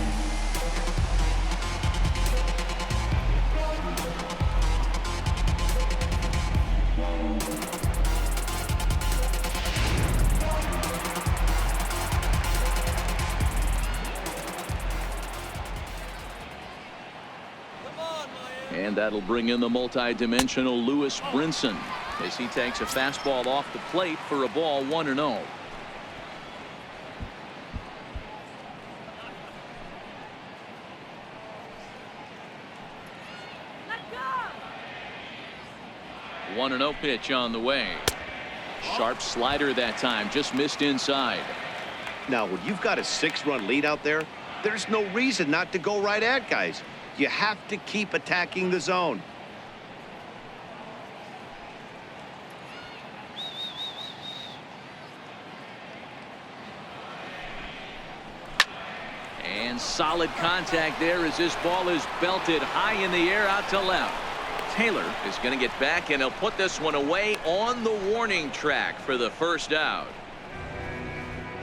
And that'll bring in the multi-dimensional Lewis Brinson as he takes a fastball off the plate for a ball. 1-0. The 1-0 pitch on the way. Sharp slider that time, just missed inside. Now, when you've got a 6-run lead out there, there's no reason not to go right at guys. You have to keep attacking the zone. And solid contact there as this ball is belted high in the air out to left. Taylor is going to get back, and he'll put this one away on the warning track for the first out.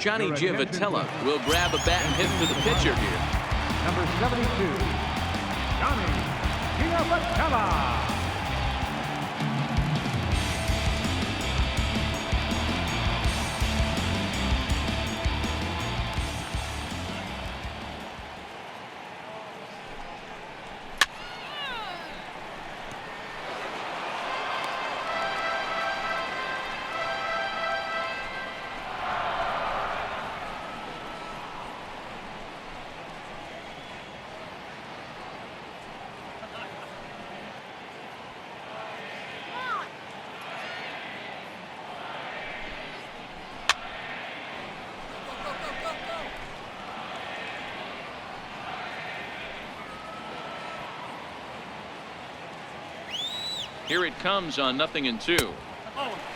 Johnny Giavotella will grab a bat and hit to the pitcher here. Number 72, Johnny Giavotella. Here it comes on 0-2.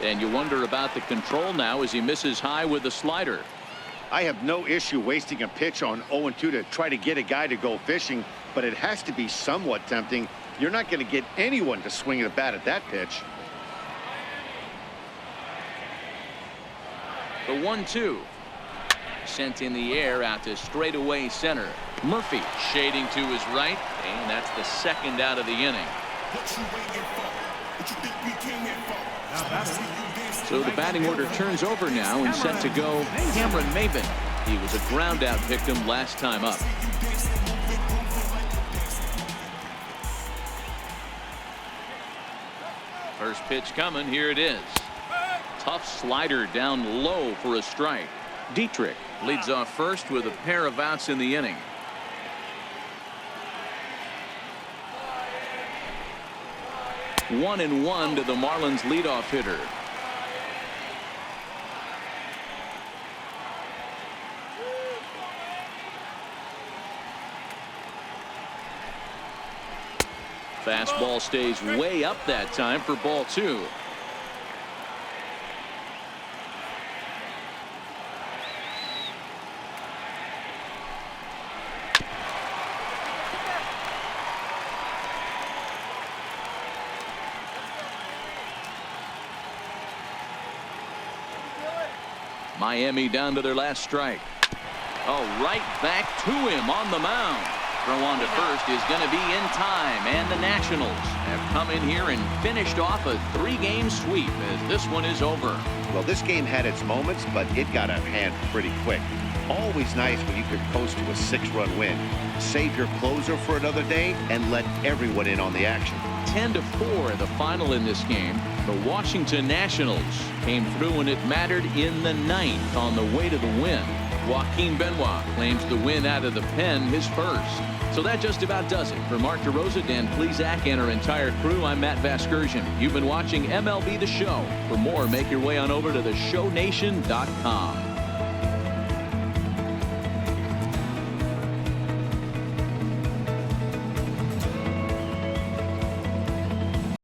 And you wonder about the control now as he misses high with the slider. I have no issue wasting a pitch on 0-2 to try to get a guy to go fishing, but it has to be somewhat tempting. You're not going to get anyone to swing a bat at that pitch. The 1-2. Sent in the air out to straightaway center. Murphy shading to his right, and that's the second out of the inning. So the batting order turns over now and set to go Cameron Maybin. He was a ground out victim last time up. First pitch coming. Here it is. Tough slider down low for a strike. Dietrich leads off first with a pair of outs in the inning. One and one to the Marlins leadoff hitter. Fastball stays way up that time for ball 2. Miami down to their last strike. Oh, right back to him on the mound. Throw on to first is going to be in time, and the Nationals have come in here and finished off a 3-game sweep as this one is over. Well, this game had its moments, but it got out of hand pretty quick. Always nice when you could coast to a 6-run win. Save your closer for another day and let everyone in on the action. 10-4 the final in this game. The Washington Nationals came through when it mattered in the 9th on the way to the win. Joaquin Benoit claims the win out of the pen, his first. So that just about does it. For Mark DeRosa, Dan Plesac, and our entire crew, I'm Matt Vasgersian. You've been watching MLB The Show. For more, make your way on over to theshownation.com.